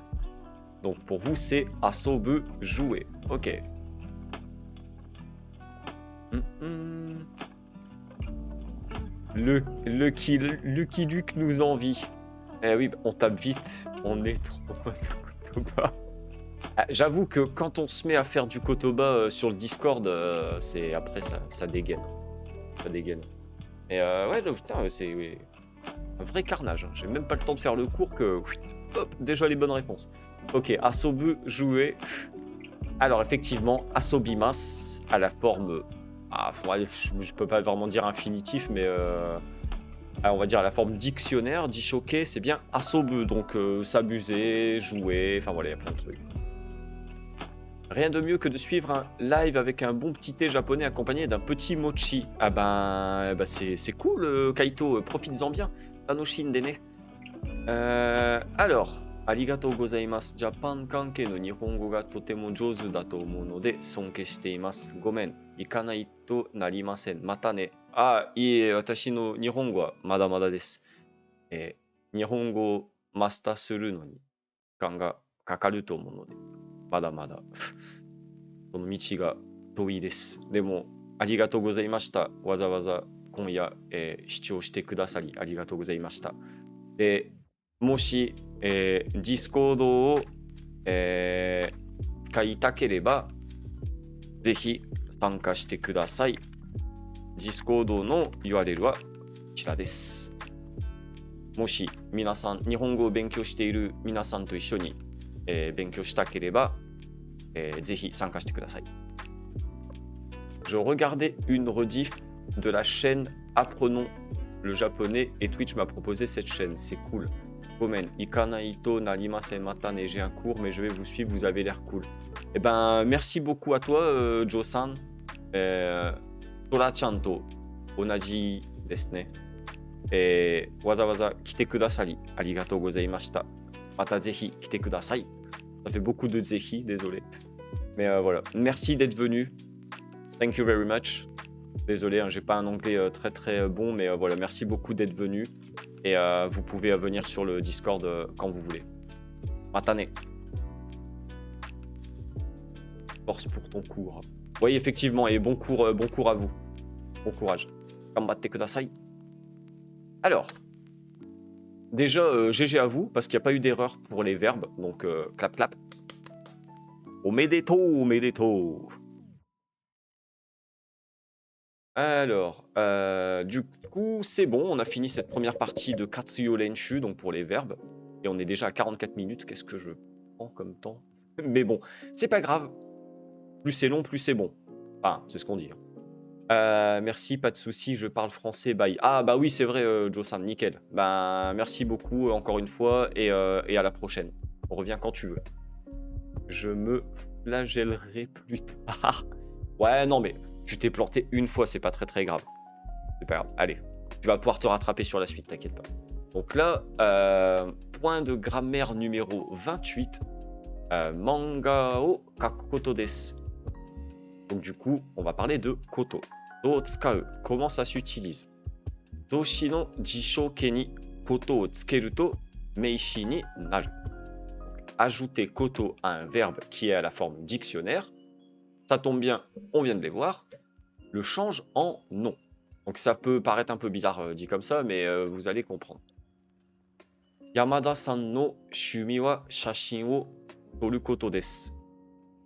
[SPEAKER 1] Donc pour vous c'est asobu, jouer. Ok. Lucky Luke nous envie. Eh oui, on tape vite, on est trop kotoba. J'avoue que quand on se met à faire du kotoba sur le Discord, c'est après ça dégaine. Ça dégaine. Et ouais, là, putain, c'est un vrai carnage. Hein. J'ai même pas le temps de faire le cours que... Hop, déjà les bonnes réponses. Ok, asobu, jouer. Alors effectivement, asobimas à la forme... je peux pas vraiment dire infinitif, mais... on va dire à la forme dictionnaire, dishoké, c'est bien asobu, donc s'abuser, jouer, enfin voilà, il y a plein de trucs. Rien de mieux que de suivre un live avec un bon petit thé japonais accompagné d'un petit mochi. Ah ben c'est cool, Kaito, profites-en bien. Tanoshin dene. Alors, arigatou gozaimasu. Japan kanke no nihongo ga totemo jouzu da to omou node sonke shite imasu. Gomen, ikanai to narimasen. Mata ne. Ah, iie, watashi no nihongo wa mada mada desu. Nihongo o master suru no ni jikan ga kakaru to omou node. まだまだその道が遠いです。でもありがとうございました。わざわざ今夜、視聴してくださりありがとうございました。でもし、Discord を、使いたければぜひ参加してください。Discord の URL はこちらです。もし皆さん、日本語を勉強している皆さんと一緒に、勉強したければ、ぜひ参加してください。Je regardais une rediff de la chaîne Apprenons le japonais et Twitch m'a proposé cette chaîne. C'est cool. Gomen, ikanaito narimasen mata ne, j'ai un cours, mais je vais vous suivre, vous avez l'air cool. Eh ben, merci beaucoup à toi, Joe-san. Tora-chan to onaji desu ne. わざわざ来てくださりありがとうございました。またぜひ来てください。Ça fait beaucoup de zehi, désolé. Mais voilà, merci d'être venu. Thank you very much. Désolé, hein, j'ai pas un anglais très très bon, mais voilà, merci beaucoup d'être venu. Et vous pouvez venir sur le Discord quand vous voulez. Matane. Force pour ton cours. Oui, effectivement, et bon cours à vous. Bon courage. Gambatte kudasai. Alors, déjà, GG à vous, parce qu'il n'y a pas eu d'erreur pour les verbes, donc clap clap. Omedetou, omedetou. Alors, du coup, c'est bon, on a fini cette première partie de Katsuyo Lenshu, donc pour les verbes, et on est déjà à 44 minutes, qu'est-ce que je prends comme temps? Mais bon, c'est pas grave, plus c'est long, plus c'est bon. Enfin, c'est ce qu'on dit. Merci, pas de souci, je parle français, bye. Ah bah oui, c'est vrai, Joe-san, nickel. Bah, merci beaucoup encore une fois, et à la prochaine. On revient quand tu veux. Je me flagellerai plus tard. Ouais, non mais... Tu t'es planté une fois, c'est pas très très grave. C'est pas grave. Allez, tu vas pouvoir te rattraper sur la suite, t'inquiète pas. Donc là, point de grammaire numéro 28. Manga o kaku koto desu. Donc du coup, on va parler de koto. Do tsukau, comment ça s'utilise? Doshi no jishoke ni koto o tsukeru to meishi ni naru. Ajouter koto à un verbe qui est à la forme dictionnaire. Ça tombe bien, on vient de les voir. Le change en nom. Donc ça peut paraître un peu bizarre dit comme ça, mais vous allez comprendre. Yamada-san no shumi wa shashin wo toru koto desu.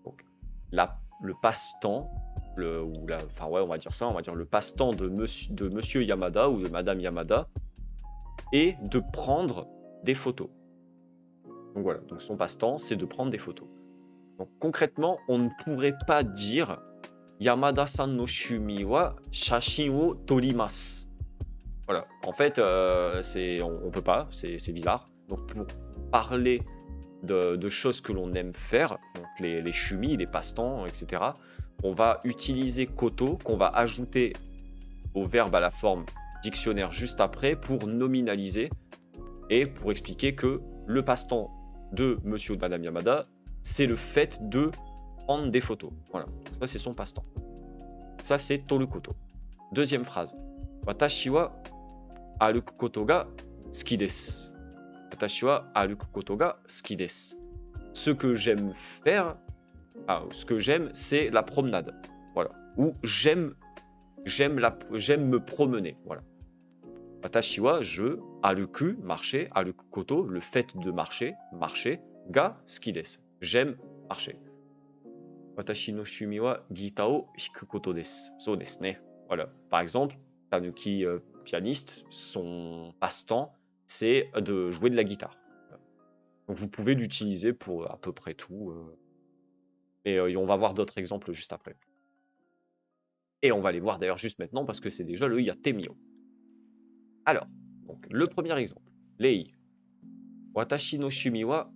[SPEAKER 1] Donc le passe-temps, enfin ouais, on va dire ça, on va dire le passe-temps de monsieur Yamada ou de madame Yamada est de prendre des photos. Donc voilà, donc son passe-temps, c'est de prendre des photos. Donc concrètement, on ne pourrait pas dire Yamada-san no shumi wa shashin wo torimasu. Voilà, en fait, on peut pas, c'est bizarre. Donc pour parler de choses que l'on aime faire, donc les shumi, les passe-temps, etc., on va utiliser koto, qu'on va ajouter au verbe à la forme dictionnaire juste après pour nominaliser et pour expliquer que le passe-temps de monsieur ou de madame Yamada, c'est le fait de prendre des photos. Voilà, donc ça c'est son passe-temps. Ça c'est toru koto. Deuxième phrase. Watashi wa aruku koto ga suki desu. Watashi wa aruku koto ga suki desu. Ce que j'aime faire, ce que j'aime, c'est la promenade. Voilà. Ou j'aime me promener. Voilà. Watashi wa, je, aruku, marcher, aruku koto, le fait de marcher, ga suki desu. J'aime marcher. Watashi no shumi wa gita o hiku koto desu. So desu ne. Voilà. Par exemple, Tanuki, pianiste, son passe-temps, c'est de jouer de la guitare. Donc vous pouvez l'utiliser pour à peu près tout. Et on va voir d'autres exemples juste après. Et on va les voir d'ailleurs juste maintenant parce que c'est déjà le yatemio. Alors, donc, le premier exemple. Lei. Watashi no shumi wa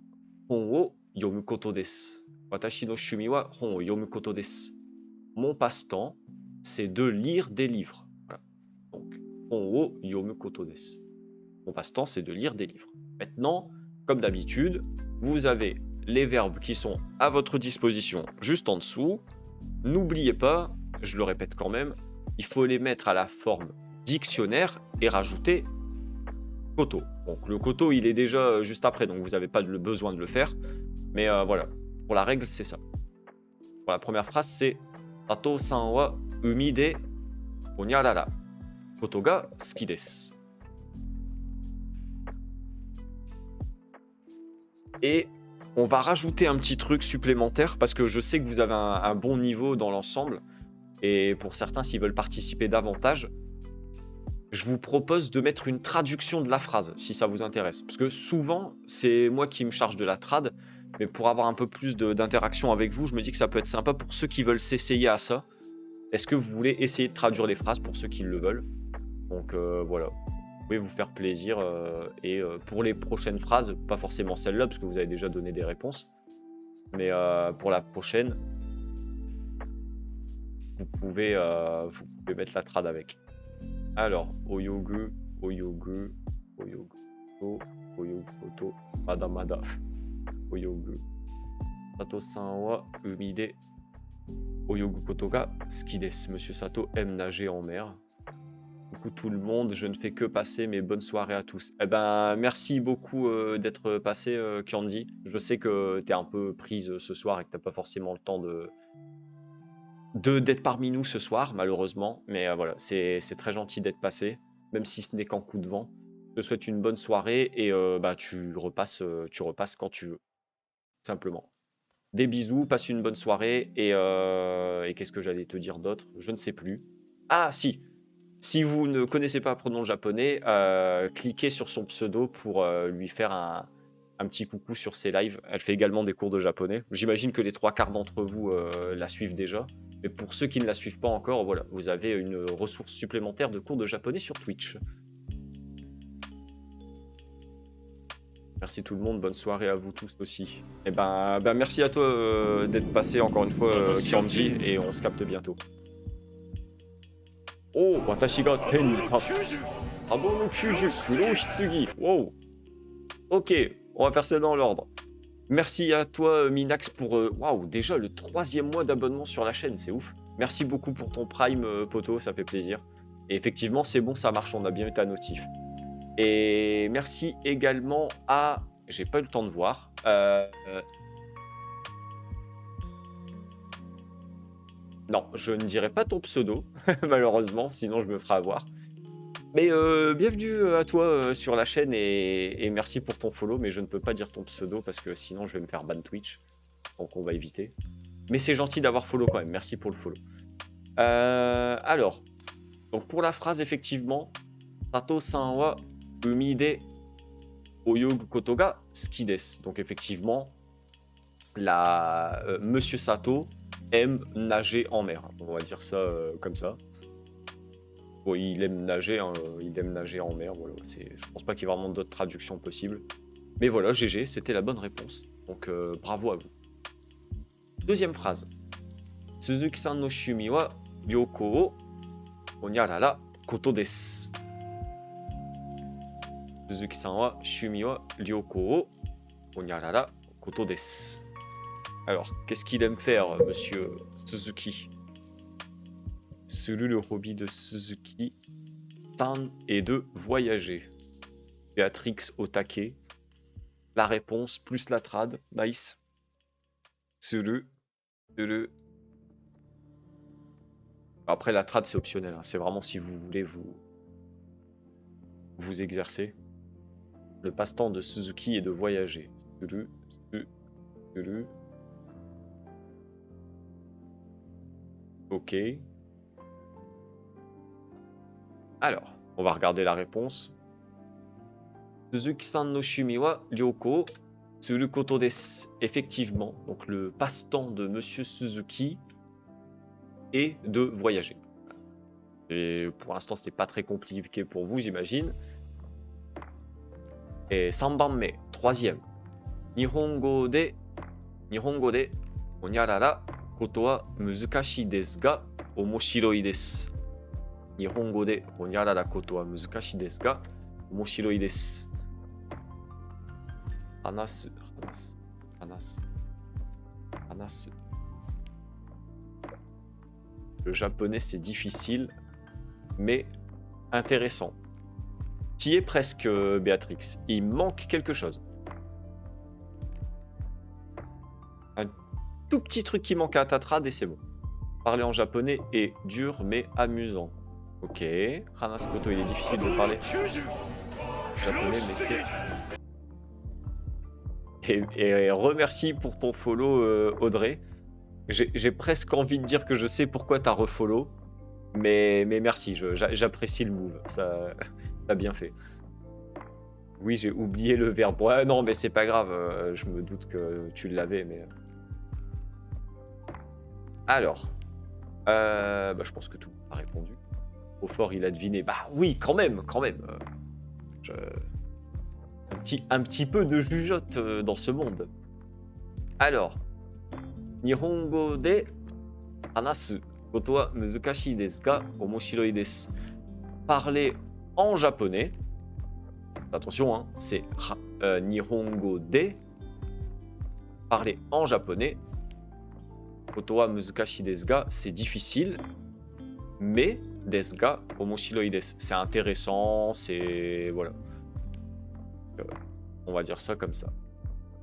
[SPEAKER 1] hon wo yomu koto desu. Watashi no shumi wa hon wo yomu koto desu. Mon passe-temps, c'est de lire des livres. Voilà. Donc, hon wo yomu koto desu. Mon passe-temps, c'est de lire des livres. Maintenant, comme d'habitude, vous avez les verbes qui sont à votre disposition juste en dessous. N'oubliez pas, je le répète quand même, il faut les mettre à la forme dictionnaire et rajouter koto. Donc le koto, il est déjà juste après, donc vous n'avez pas le besoin de le faire. Mais voilà, pour la règle, c'est ça. Pour la première phrase, c'est Tato-san wa umi de onyarara. Koto ga suki desu. Et On va rajouter un petit truc supplémentaire parce que je sais que vous avez un bon niveau dans l'ensemble. Et pour certains, s'ils veulent participer davantage, je vous propose de mettre une traduction de la phrase, si ça vous intéresse. Parce que souvent, c'est moi qui me charge de la trad, mais pour avoir un peu plus d'interaction avec vous, je me dis que ça peut être sympa pour ceux qui veulent s'essayer à ça. Est-ce que vous voulez essayer de traduire les phrases pour ceux qui le veulent? Donc voilà, vous pouvez vous faire plaisir. Pour les prochaines phrases, pas forcément celle-là, parce que vous avez déjà donné des réponses, mais pour la prochaine, vous pouvez mettre la trad avec. Alors, Oyogu, Oyogu, Oyogu, Oyogu, Koto, Madamada, Oyogu. Sato-san wa umi de Oyogu koto ga suki desu. Monsieur Sato aime nager en mer. Coucou tout le monde, je ne fais que passer, mais bonne soirée à tous. Eh ben, merci beaucoup d'être passé, Candy. Je sais que tu es un peu prise ce soir et que tu n'as pas forcément le temps d'être parmi nous ce soir, malheureusement. Mais voilà, c'est très gentil d'être passé, même si ce n'est qu'en coup de vent. Je te souhaite une bonne soirée et tu repasses quand tu veux, simplement. Des bisous, passe une bonne soirée et qu'est-ce que j'allais te dire d'autre? Je ne sais plus. Ah si, si vous ne connaissez pas un pronom japonais, cliquez sur son pseudo pour lui faire un petit coucou sur ses lives. Elle fait également des cours de japonais. J'imagine que les 3/4 d'entre vous la suivent déjà. Mais pour ceux qui ne la suivent pas encore, voilà, vous avez une ressource supplémentaire de cours de japonais sur Twitch. Merci tout le monde, bonne soirée à vous tous aussi. Et merci à toi d'être passé encore une fois, Kianji, et on se capte bientôt. Oh, watashi ga ten ni tatsu. Abo no kyuju kuro hitsugi. Wow. Ok, on va faire ça dans l'ordre. Merci à toi, Minax, pour waouh, déjà le 3e mois d'abonnement sur la chaîne, c'est ouf. Merci beaucoup pour ton Prime, poto, ça fait plaisir. Et effectivement, c'est bon, ça marche, on a bien eu ta notif. Et merci également à... J'ai pas eu le temps de voir. Non, je ne dirai pas ton pseudo, malheureusement, sinon je me ferai avoir. Mais bienvenue à toi sur la chaîne et merci pour ton follow, mais je ne peux pas dire ton pseudo parce que sinon je vais me faire ban Twitch. Donc on va éviter. Mais c'est gentil d'avoir follow quand même, merci pour le follow. Alors, donc pour la phrase, effectivement, Sato-san wa umi de oyogu koto ga suki desu. Donc effectivement, Monsieur Sato aime nager en mer. On va dire ça comme ça. Bon, il aime nager, hein, il aime nager en mer. Voilà, je pense pas qu'il y ait vraiment d'autres traductions possibles. Mais voilà, GG, c'était la bonne réponse. Donc bravo à vous. Deuxième phrase. Suzuki-san no shumi wa ryoko o onyarara koto desu. Suzuki-san wa shumi wa ryoko o onyarara koto desu. Alors, qu'est-ce qu'il aime faire, monsieur Suzuki? Selon le hobby de Suzuki, San est de voyager. Béatrix au taquet. La réponse plus la trad. Nice. Après, la trad, c'est optionnel. Hein. C'est vraiment si vous voulez vous exercer. Le passe-temps de Suzuki est de voyager. Ok. Alors, on va regarder la réponse. Suzuki-san no shumi wa ryoko suru koto desu. Effectivement, donc le passe-temps de Monsieur Suzuki est de voyager. Et pour l'instant, c'était pas très compliqué pour vous, j'imagine. Et 3banme, 3e. Nihongo de onyarara koto wa muzukashii desu ga omoshiroi desu. Nihongo de onyarara koto wa muzukashii desu ga omoshiroi desu. Hanasu. Le japonais, c'est difficile, mais intéressant. Tu y es presque, Béatrix. Il manque quelque chose. Un tout petit truc qui manque à ta trad et c'est bon. Parler en japonais est dur, mais amusant. Ok. Hanasu koto, il est difficile de parler japonais, mais c'est... Et remercie pour ton follow, Audrey. J'ai presque envie de dire que je sais pourquoi t'as refollow, mais merci, j'apprécie le move, ça t'as bien fait. Oui, j'ai oublié le verbe. Ouais, non, mais c'est pas grave, je me doute que tu l'avais, mais... Alors, bah, je pense que tout le monde a répondu. Au fort, il a deviné. Bah oui, quand même, quand même. Je- un petit peu de jugeote dans ce monde. Alors, Nihongo de hanasu koto wa muzukashii desu ga omoshiroi desu. Parler en japonais. Attention, hein, c'est Nihongo de. Parler en japonais. Koto wa muzukashii desu ga, c'est difficile. Mais desu ga omoshiroi desu, c'est intéressant, c'est. Voilà. On va dire ça comme ça.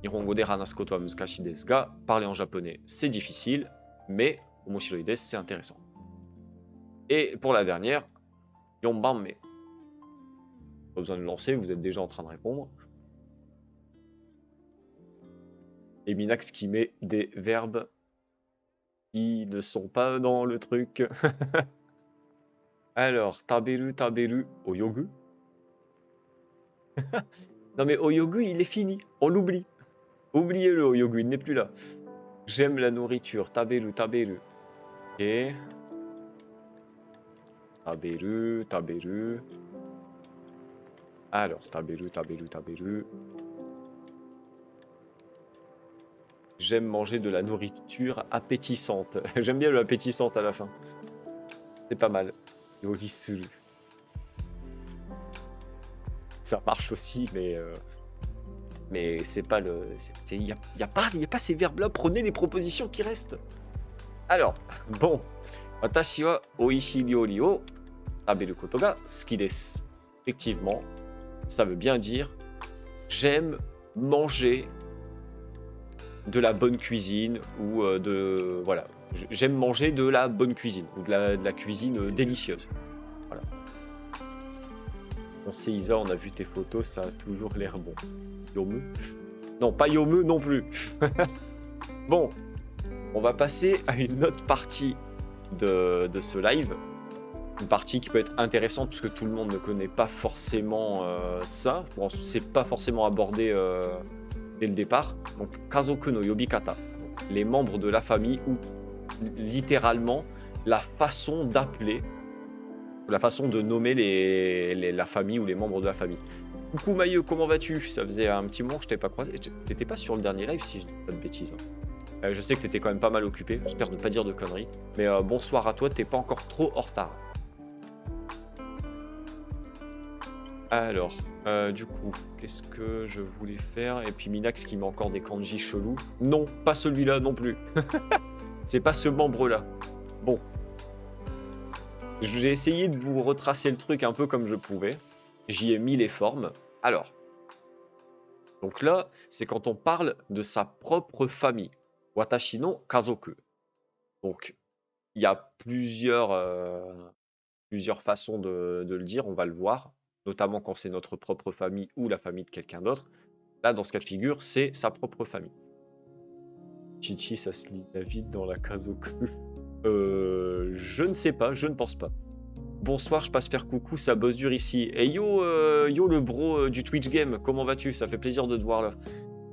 [SPEAKER 1] Nihongo de hanasu koto wa muzukashii desu ga, parler en japonais, c'est difficile, mais omoshiroi desu, c'est intéressant. Et pour la dernière, yonbanme. Pas besoin de lancer, vous êtes déjà en train de répondre. Et Minax qui met des verbes qui ne sont pas dans le truc. Alors, taberu, taberu, oyogu. Non mais oyogu, il est fini, on l'oublie. Oubliez-le, oyogu, il n'est plus là. J'aime la nourriture, taberu, taberu. Ok. Taberu, taberu. Alors, taberu, taberu, taberu. J'aime manger de la nourriture appétissante. J'aime bien le appétissante à la fin. C'est pas mal. Yorisuru. Ça marche aussi, mais c'est pas le... Il n'y a pas ces verbes-là. Prenez les propositions qui restent. Alors, bon. Watashi wa oishii ryori o taberu koto ga suki desu. Effectivement, ça veut bien dire j'aime manger de la bonne cuisine ou de... Voilà. J'aime manger de la bonne cuisine ou de la cuisine délicieuse. Voilà. On sait Isa, on a vu tes photos, ça a toujours l'air bon. Yomu? Non, pas Yomu non plus. Bon, on va passer à une autre partie de ce live. Une partie qui peut être intéressante parce que tout le monde ne connaît pas forcément ça. C'est pas forcément abordé dès le départ. Donc, Kazoku no Yobikata. Les membres de la famille ou littéralement la façon d'appeler, la façon de nommer la famille ou les membres de la famille. Coucou Mailleux, comment vas-tu? Ça faisait un petit moment que je t'ai pas croisé. T'étais pas sur le dernier live si je dis pas de bêtises. Je sais que t'étais quand même pas mal occupé, j'espère ne pas dire de conneries. Mais bonsoir à toi, t'es pas encore trop en retard. Alors, du coup, qu'est-ce que je voulais faire? Et puis Minax qui met encore des kanji chelous. Non, pas celui-là non plus. C'est pas ce membre-là. Bon. J'ai essayé de vous retracer le truc un peu comme je pouvais. J'y ai mis les formes. Alors. Donc là, c'est quand on parle de sa propre famille. Watashi no kazoku. Donc, il y a plusieurs façons de le dire, on va le voir. Notamment quand c'est notre propre famille ou la famille de quelqu'un d'autre. Là, dans ce cas de figure, c'est sa propre famille. Chichi, ça se lit David dans la Kazoku. Je ne sais pas, je ne pense pas. Bonsoir, je passe faire coucou, ça bosse dur ici. Et yo, yo le bro du Twitch Game, comment vas-tu? Ça fait plaisir de te voir là.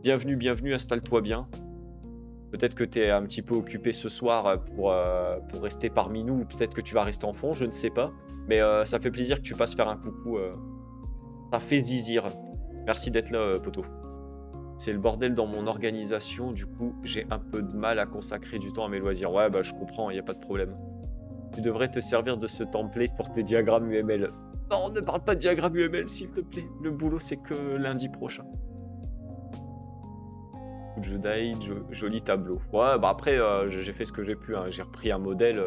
[SPEAKER 1] Bienvenue, bienvenue, installe-toi bien. Peut-être que tu es un petit peu occupé ce soir pour rester parmi nous, ou peut-être que tu vas rester en fond, je ne sais pas. Mais ça fait plaisir que tu passes faire un coucou. Ça fait zizir. Merci d'être là, poteau. C'est le bordel dans mon organisation, du coup, j'ai un peu de mal à consacrer du temps à mes loisirs. Ouais, bah je comprends, il n'y a pas de problème. Tu devrais te servir de ce template pour tes diagrammes UML. Non, ne parle pas de diagrammes UML, s'il te plaît. Le boulot, c'est que lundi prochain. Judai, joli tableau. Ouais, bah après, j'ai fait ce que j'ai pu. Hein. J'ai repris un modèle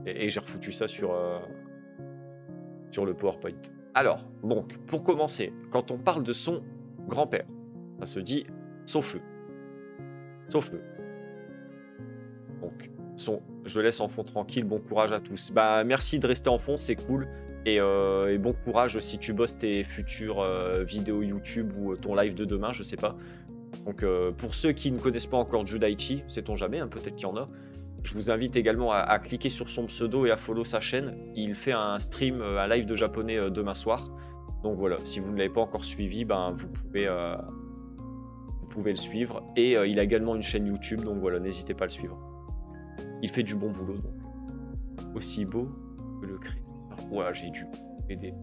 [SPEAKER 1] et j'ai refoutu ça sur le PowerPoint. Alors, donc, pour commencer, quand on parle de son grand-père, ça se dit sauf-le. Sauf-le. Donc, je laisse en fond tranquille, bon courage à tous. Bah, merci de rester en fond, c'est cool. Et bon courage si tu bosses tes futures vidéos YouTube ou ton live de demain, je sais pas. Donc pour ceux qui ne connaissent pas encore Judaichi, sait-on jamais, hein, peut-être qu'il y en a, je vous invite également à cliquer sur son pseudo et à follow sa chaîne. Il fait un stream, un live de japonais demain soir. Donc voilà, si vous ne l'avez pas encore suivi, ben, vous pouvez le suivre. Et il a également une chaîne YouTube, donc voilà, n'hésitez pas à le suivre. Il fait du bon boulot, donc. Aussi beau que le créateur. Voilà, j'ai dû aider.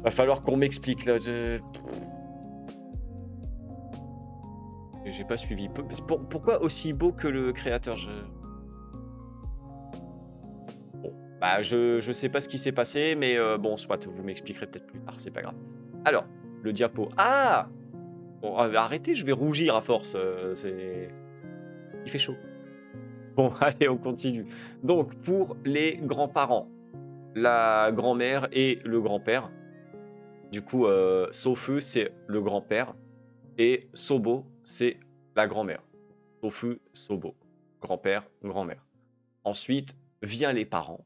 [SPEAKER 1] Va falloir qu'on m'explique là. J'ai pas suivi. Pourquoi aussi beau que le créateur? Bon, bah je sais pas ce qui s'est passé, mais bon, soit vous m'expliquerez peut-être plus tard, c'est pas grave. Alors, le diapo. Ah bon, arrêtez, je vais rougir à force. Il fait chaud. Bon, allez, on continue. Donc, pour les grands-parents, la grand-mère et le grand-père. Du coup, Sofu, c'est le grand-père. Et Sobo, c'est la grand-mère. Sofu, Sobo. Grand-père, grand-mère. Ensuite, vient les parents.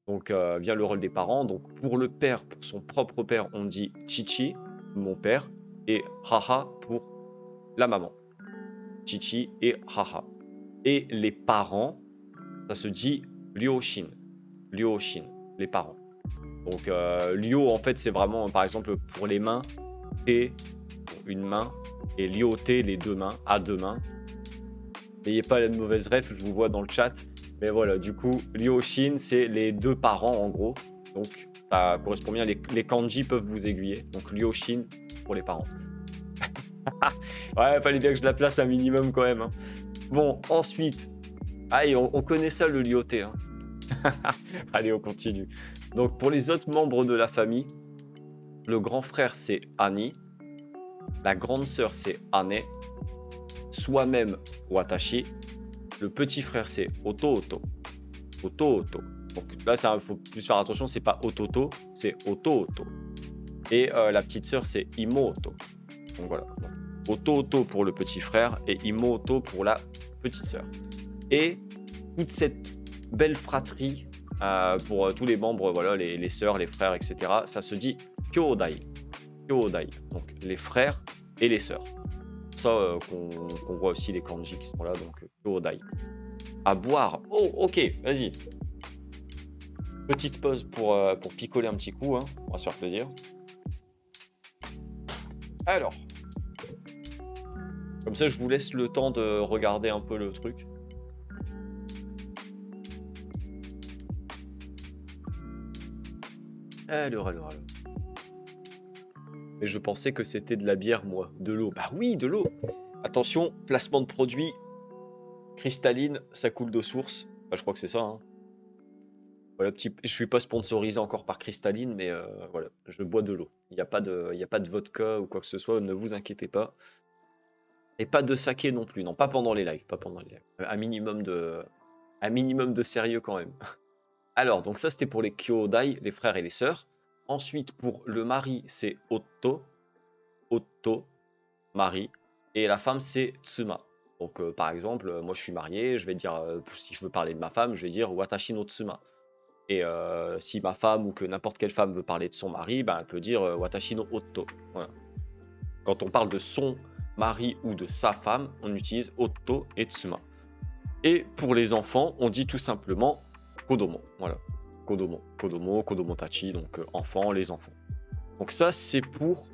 [SPEAKER 1] Donc, vient le rôle des parents. Donc, pour le père, pour son propre père, on dit Chichi, mon père. Et Haha pour la maman. Chichi et Haha. Et les parents, ça se dit Ryoshin. Ryoshin, les parents. Donc, Ryo, en fait, c'est vraiment, par exemple, pour les mains, T, une main, et Ryote, les deux mains, à deux mains. N'ayez pas la mauvaise ref, je vous vois dans le chat. Mais voilà, du coup, Ryoshin, c'est les deux parents, en gros. Donc, ça correspond bien. Les kanji peuvent vous aiguiller. Donc, Ryoshin pour les parents. Ouais, fallait bien que je la place un minimum quand même. Hein. Bon, ensuite, allez, on connaît ça, le Ryote. Hein. Allez, on continue. Donc, pour les autres membres de la famille, le grand frère, c'est Ani. La grande sœur, c'est Ane. Soi-même, Watashi. Le petit frère, c'est Ototo. Ototo. Donc là, il faut plus faire attention, c'est pas Ototo, c'est Ototo. Et la petite sœur, c'est Imoto. Donc voilà. Ototo pour le petit frère et Imoto pour la petite sœur. Et toute cette belle fratrie pour tous les membres, voilà, les sœurs, les frères, etc. Ça se dit Kyodai. Kyodai. Donc les frères et les sœurs. Ça, qu'on voit aussi les kanji qui sont là, donc Kyodai. À boire. Oh, ok, vas-y. Petite pause pour picoler un petit coup, hein. On va se faire plaisir. Alors. Comme ça, je vous laisse le temps de regarder un peu le truc. Alors. Mais je pensais que c'était de la bière, moi. De l'eau. Bah oui, de l'eau. Attention, placement de produit. Cristalline, ça coule de source. Bah, je crois que c'est ça. Hein. Voilà, je suis pas sponsorisé encore par Cristalline, mais voilà, je bois de l'eau. Il n'y a pas de vodka ou quoi que ce soit, ne vous inquiétez pas. Et pas de saké non plus, non, pas pendant les lives, pas pendant les lives. Un minimum de sérieux quand même. Alors, donc ça c'était pour les Kyodai, les frères et les sœurs. Ensuite, pour le mari, c'est Otto, mari, et la femme c'est Tsuma. Donc par exemple, moi je suis marié, je vais dire, si je veux parler de ma femme, je vais dire Watashi no Tsuma. Et si ma femme ou que n'importe quelle femme veut parler de son mari, ben, elle peut dire Watashi no Otto. Voilà. Quand on parle de son mari ou de sa femme, on utilise Otto et Tsuma. Et pour les enfants, on dit tout simplement Kodomo. Voilà. Kodomo tachi, donc enfants, les enfants. Donc ça, c'est pour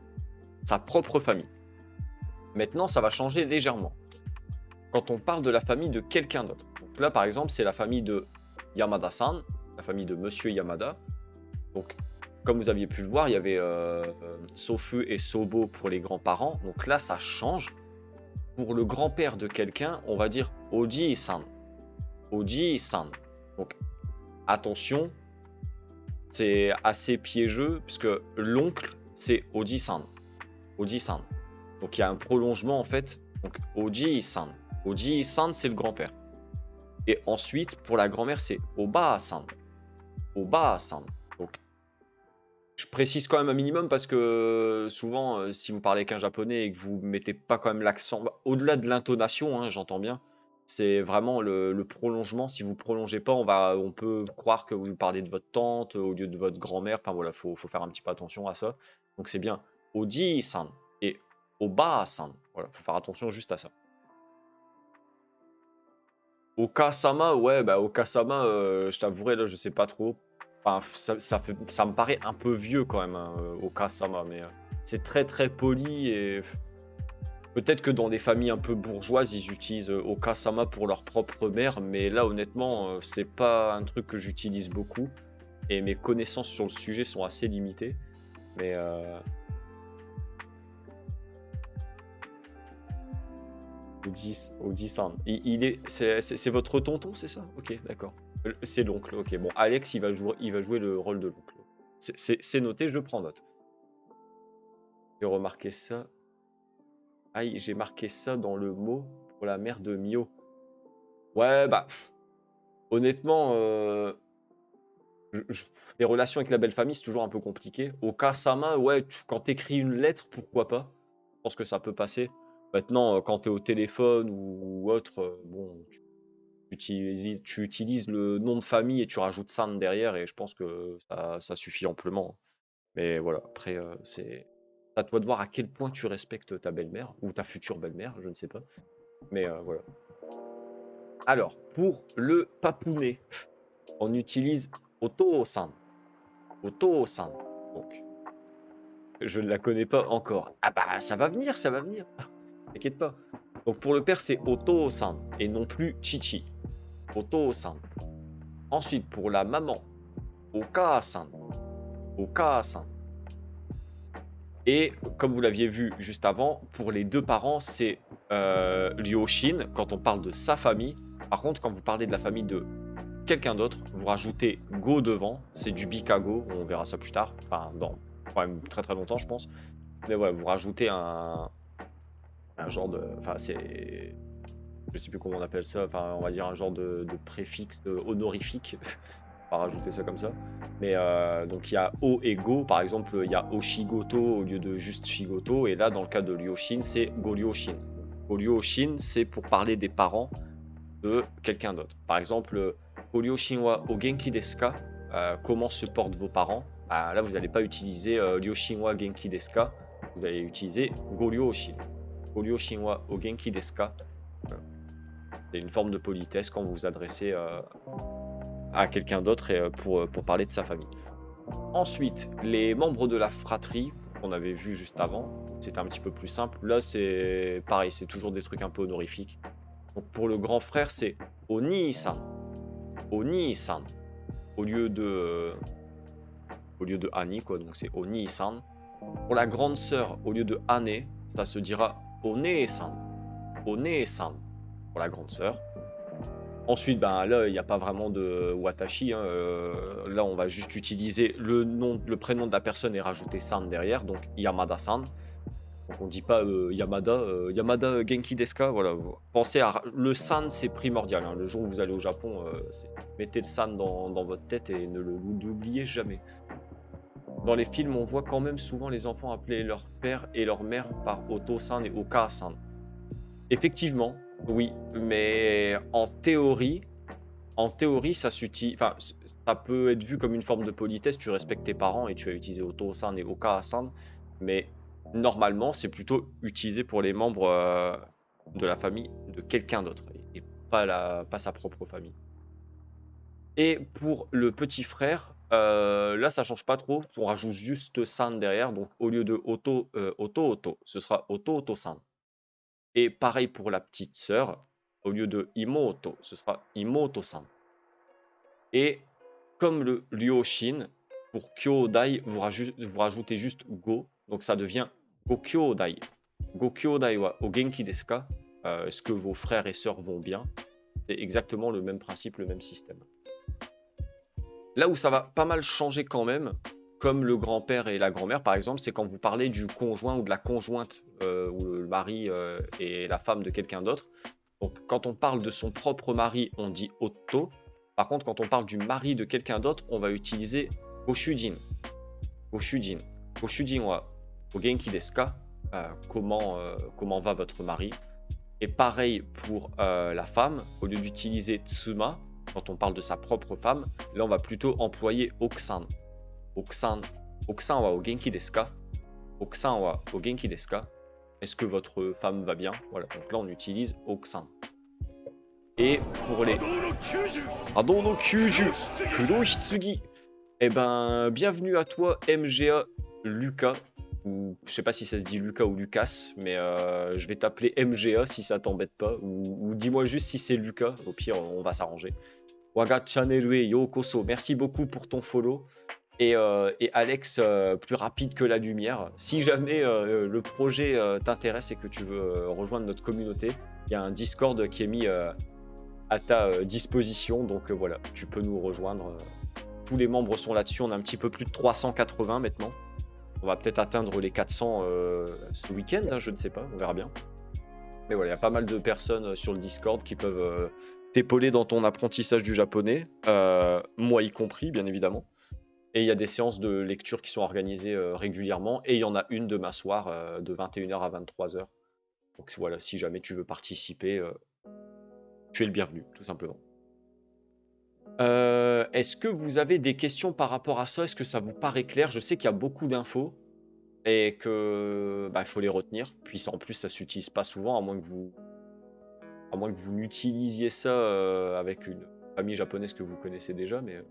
[SPEAKER 1] sa propre famille. Maintenant, ça va changer légèrement. Quand on parle de la famille de quelqu'un d'autre. Donc là, par exemple, c'est la famille de Yamada-san, la famille de Monsieur Yamada. Donc, comme vous aviez pu le voir, il y avait Sofu et Sobo pour les grands-parents. Donc là, ça change. Pour le grand-père de quelqu'un, on va dire Oji-san. Oji-san. Donc, attention, c'est assez piégeux, puisque l'oncle, c'est Oji-san. Oji-san. Donc, il y a un prolongement, en fait. Donc, Oji-san. Oji-san, c'est le grand-père. Et ensuite, pour la grand-mère, c'est Oba-san. Oba-san. Donc, je précise quand même un minimum parce que souvent, si vous parlez qu'un japonais et que vous mettez pas quand même l'accent, au-delà de l'intonation, hein, j'entends bien, C'est vraiment le prolongement. Si vous prolongez pas, on peut croire que vous parlez de votre tante au lieu de votre grand-mère. Enfin voilà, faut faire un petit peu attention à ça. Donc c'est bien Oji-san et Oba-san. Voilà, faut faire attention juste à ça. Oka-sama, ouais, bah Oka-sama, je t'avouerai, là, je sais pas trop. Enfin, ça me paraît un peu vieux quand même, hein, Oka-sama, mais c'est très très poli et peut-être que dans des familles un peu bourgeoises, ils utilisent Oka-sama pour leur propre mère, mais là, honnêtement, c'est pas un truc que j'utilise beaucoup et mes connaissances sur le sujet sont assez limitées. Mais Oji-san, c'est votre tonton, c'est ça? Ok, d'accord. C'est l'oncle, ok. Bon, Alex, il va jouer le rôle de l'oncle. C'est noté, je prends note. J'ai remarqué ça. Aïe, j'ai marqué ça dans le mot pour la mère de Mio. Ouais, bah, honnêtement, les relations avec la belle famille, c'est toujours un peu compliqué. Au cas Sama, ouais, quand t'écris une lettre, pourquoi pas? Je pense que ça peut passer. Maintenant, quand t'es au téléphone ou autre, bon, tu utilises le nom de famille et tu rajoutes San derrière et je pense que ça suffit amplement. Mais voilà, après, c'est à toi de voir à quel point tu respectes ta belle-mère ou ta future belle-mère, je ne sais pas. Mais voilà. Alors, pour le papounet, on utilise Oto-san. Oto-san. Donc, je ne la connais pas encore. Ah bah, ça va venir, ça va venir. T'inquiète pas. Donc, pour le père, c'est Oto-san et non plus Chichi. Oto-san. Ensuite, pour la maman, Oka-san. Oka-san. Et comme vous l'aviez vu juste avant, pour les deux parents, c'est Ryoshin quand on parle de sa famille. Par contre, quand vous parlez de la famille de quelqu'un d'autre, vous rajoutez Go devant, c'est du Bikago, on verra ça plus tard, enfin dans quand même très très longtemps je pense. Mais voilà, vous rajoutez un genre de, enfin c'est, je sais plus comment on appelle ça, enfin on va dire un genre de préfixe honorifique, on va rajouter ça comme ça. Mais donc il y a O et Go, par exemple il y a Oshigoto au lieu de juste Shigoto, et là dans le cas de Ryoshin c'est Goryoshin. Goryoshin c'est pour parler des parents de quelqu'un d'autre. Par exemple, Goryoshin wa o genki desu ka? Comment se portent vos parents? Là, vous n'allez pas utiliser Ryoshin wa genki desu ka? Vous allez utiliser Goryoshin. Goryoshin wa o genki desu ka? C'est une forme de politesse quand vous vous adressez à quelqu'un d'autre pour parler de sa famille. Ensuite, les membres de la fratrie, qu'on avait vu juste avant, c'était un petit peu plus simple. Là, c'est pareil, c'est toujours des trucs un peu honorifiques. Donc pour le grand frère, c'est Oni-san. Oni-san. Au lieu de Ani, quoi. Donc c'est Oni-san. Pour la grande sœur, au lieu de Ane, ça se dira One-san. One-san. Pour la grande sœur. Ensuite, ben, là, il n'y a pas vraiment de watashi. Hein. Là, on va juste utiliser le prénom de la personne et rajouter san derrière. Donc Yamada-san. Donc on dit pas Yamada, Yamada Genki desu ka? Voilà, pensez à le san, c'est primordial. Hein. Le jour où vous allez au Japon, mettez le san dans votre tête et ne l'oubliez jamais. Dans les films, on voit quand même souvent les enfants appeler leur père et leur mère par Oto-san et Oka-san. Effectivement, oui, mais en théorie, ça s'utilise. Enfin, ça peut être vu comme une forme de politesse. Tu respectes tes parents et tu vas utiliser Oto-san et Oka-san, mais normalement, c'est plutôt utilisé pour les membres de la famille de quelqu'un d'autre et pas sa propre famille. Et pour le petit frère, là, ça change pas trop. On rajoute juste san derrière. Donc, au lieu de Oto, ce sera Oto-san. Et pareil pour la petite sœur. Au lieu de Imoto, ce sera Imoto-san. Et comme le Ryoshin, pour Kyodai, vous rajoutez juste Go. Donc ça devient Go Kyodai. Go Kyodai wa o genki desu ka? Est-ce que vos frères et sœurs vont bien? C'est exactement le même principe, le même système. Là où ça va pas mal changer quand même, comme le grand-père et la grand-mère par exemple, c'est quand vous parlez du conjoint ou de la conjointe, ou le mari et la femme de quelqu'un d'autre. Donc quand on parle de son propre mari, on dit Otto. Par contre, quand on parle du mari de quelqu'un d'autre, on va utiliser Goshujin. Goshujin. Goshujin wa o genki desu ka? Comment va votre mari? Et pareil pour la femme, au lieu d'utiliser tsuma, quand on parle de sa propre femme, là on va plutôt employer oksan. Oksan, oksan wa o genki desu ka? Oksan wa o genki desu ka? Est-ce que votre femme va bien? Voilà, donc là on utilise oksan. Et pour les Ado no Kyuju Kurohitsugi, eh ben bienvenue à toi MGA Lucas, ou je sais pas si ça se dit Lucas ou Lucas, mais je vais t'appeler MGA si ça t'embête pas, ou dis-moi juste si c'est Lucas, au pire on va s'arranger. Waga Channel Yokoso, merci beaucoup pour ton follow. Et Alex, plus rapide que la lumière. Si jamais le projet t'intéresse et que tu veux rejoindre notre communauté, il y a un Discord qui est mis à ta disposition. Donc voilà, tu peux nous rejoindre. Tous les membres sont là-dessus. On a un petit peu plus de 380 maintenant. On va peut-être atteindre les 400 ce week-end, hein, je ne sais pas, on verra bien. Mais voilà, il y a pas mal de personnes sur le Discord qui peuvent t'épauler dans ton apprentissage du japonais, moi y compris, bien évidemment. Et il y a des séances de lecture qui sont organisées régulièrement. Et il y en a une demain soir de 21h à 23h. Donc voilà, si jamais tu veux participer, tu es le bienvenu, tout simplement. Est-ce que vous avez des questions par rapport à ça? Est-ce que ça vous paraît clair? Je sais qu'il y a beaucoup d'infos et que il faut les retenir. Puis en plus, ça s'utilise pas souvent, à moins que vous utilisiez ça avec une famille japonaise que vous connaissez déjà. Mais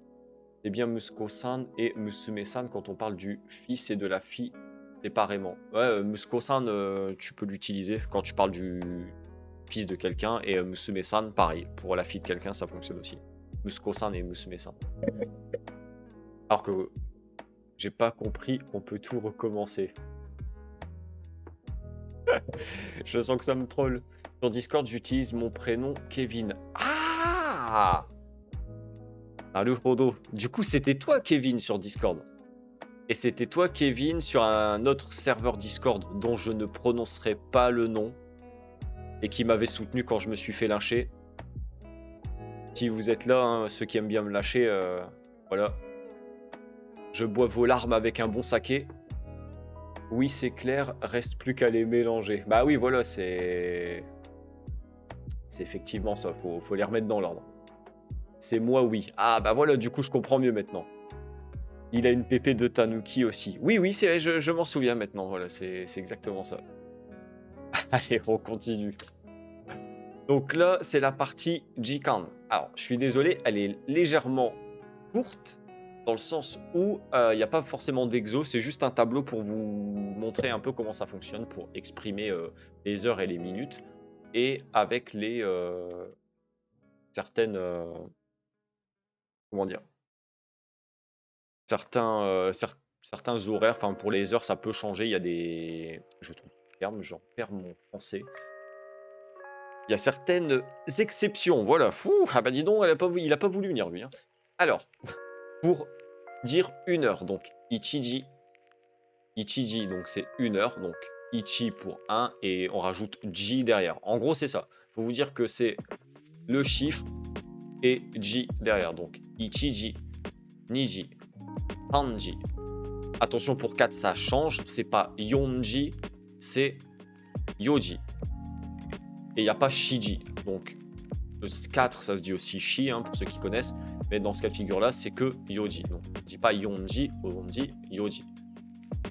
[SPEAKER 1] c'est bien Musuko-san et Musume-san quand on parle du fils et de la fille séparément. Ouais, Musuko-san, tu peux l'utiliser quand tu parles du fils de quelqu'un, et Musume-san, pareil. Pour la fille de quelqu'un, ça fonctionne aussi. Musuko-san et Musume-san. Alors que j'ai pas compris, on peut tout recommencer. Je sens que ça me troll. Sur Discord, j'utilise mon prénom Kevin. Ah! Naruhodo. Du coup, c'était toi, Kevin, sur Discord. Et c'était toi, Kevin, sur un autre serveur Discord dont je ne prononcerai pas le nom et qui m'avait soutenu quand je me suis fait lyncher. Si vous êtes là, hein, ceux qui aiment bien me lâcher, voilà. Je bois vos larmes avec un bon saké. Oui, c'est clair, reste plus qu'à les mélanger. Bah oui, voilà, c'est effectivement ça, faut les remettre dans l'ordre. C'est moi, oui. Ah bah voilà, du coup, je comprends mieux maintenant. Il a une pépé de Tanuki aussi. Oui, oui, je m'en souviens maintenant, voilà, c'est exactement ça. Allez, on continue. Donc là, c'est la partie Jikan. Alors, je suis désolé, elle est légèrement courte, dans le sens où il n'y a pas forcément d'exo, c'est juste un tableau pour vous montrer un peu comment ça fonctionne, pour exprimer les heures et les minutes, et avec les certaines... comment dire, certains horaires, enfin pour les heures ça peut changer, il y a des... Je trouve le terme, j'en perds mon français. Il y a certaines exceptions, voilà. Fou, ah bah dis donc, il a pas voulu venir lui. Hein. Alors, pour dire 1 heure, donc Ichiji. Ichiji, donc c'est 1 heure, donc Ichi pour 1, et on rajoute Ji derrière. En gros, c'est ça. Il faut vous dire que c'est le chiffre et Ji derrière. Donc Ichiji, Niji, Hanji. Attention, pour 4, ça change. C'est pas Yonji, c'est Yoji. Et il n'y a pas Shiji. Donc, le 4, ça se dit aussi Shi, hein, pour ceux qui connaissent. Mais dans ce cas de figure-là, c'est que Yoji. Donc, on ne dit pas Yonji, on dit Yoji.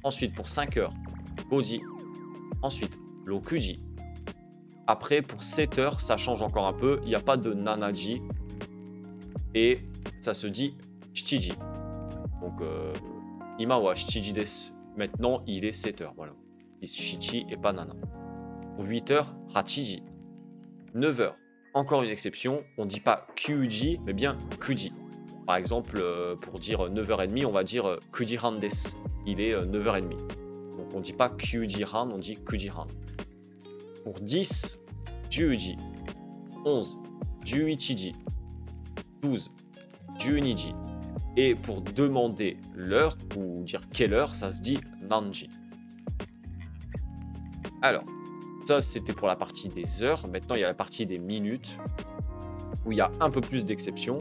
[SPEAKER 1] Ensuite, pour 5 heures, Goji. Ensuite, Rokuji. Après, pour 7 heures, ça change encore un peu. Il n'y a pas de Nanaji. Et ça se dit Shichiji. Donc, Ima wa Shichiji desu. Maintenant, il est 7 heures. Voilà. Shichi et pas Nana. Pour 8 heures, Hachiji. 9 heures, encore une exception. On ne dit pas Kyuji, mais bien Kuji. Par exemple, pour dire 9h30, on va dire Kujihan desu. Il est 9h30. Donc on ne dit pas Kyujihan, on dit Kujihan. Pour 10, Juji. 11, Juichiji. 12, Juniji. Et pour demander l'heure, ou dire quelle heure, ça se dit Nanji. Alors, ça c'était pour la partie des heures. Maintenant, il y a la partie des minutes, où il y a un peu plus d'exceptions.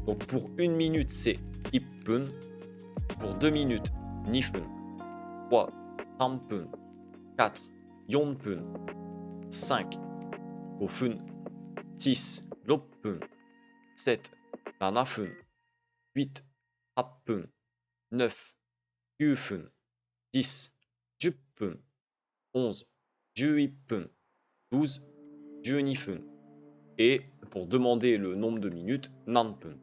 [SPEAKER 1] Donc pour 1 minute, c'est Ippun. Pour 2 minutes, Nifun. 3, Sanpun. 4, Yonpun. 5, 5, 6, 6분, 7, 7분, 8, 8분, 9, 9분, 10, 10분, 11, 11분, 12, 12분. Et pour demander le nombre de minutes, 90분.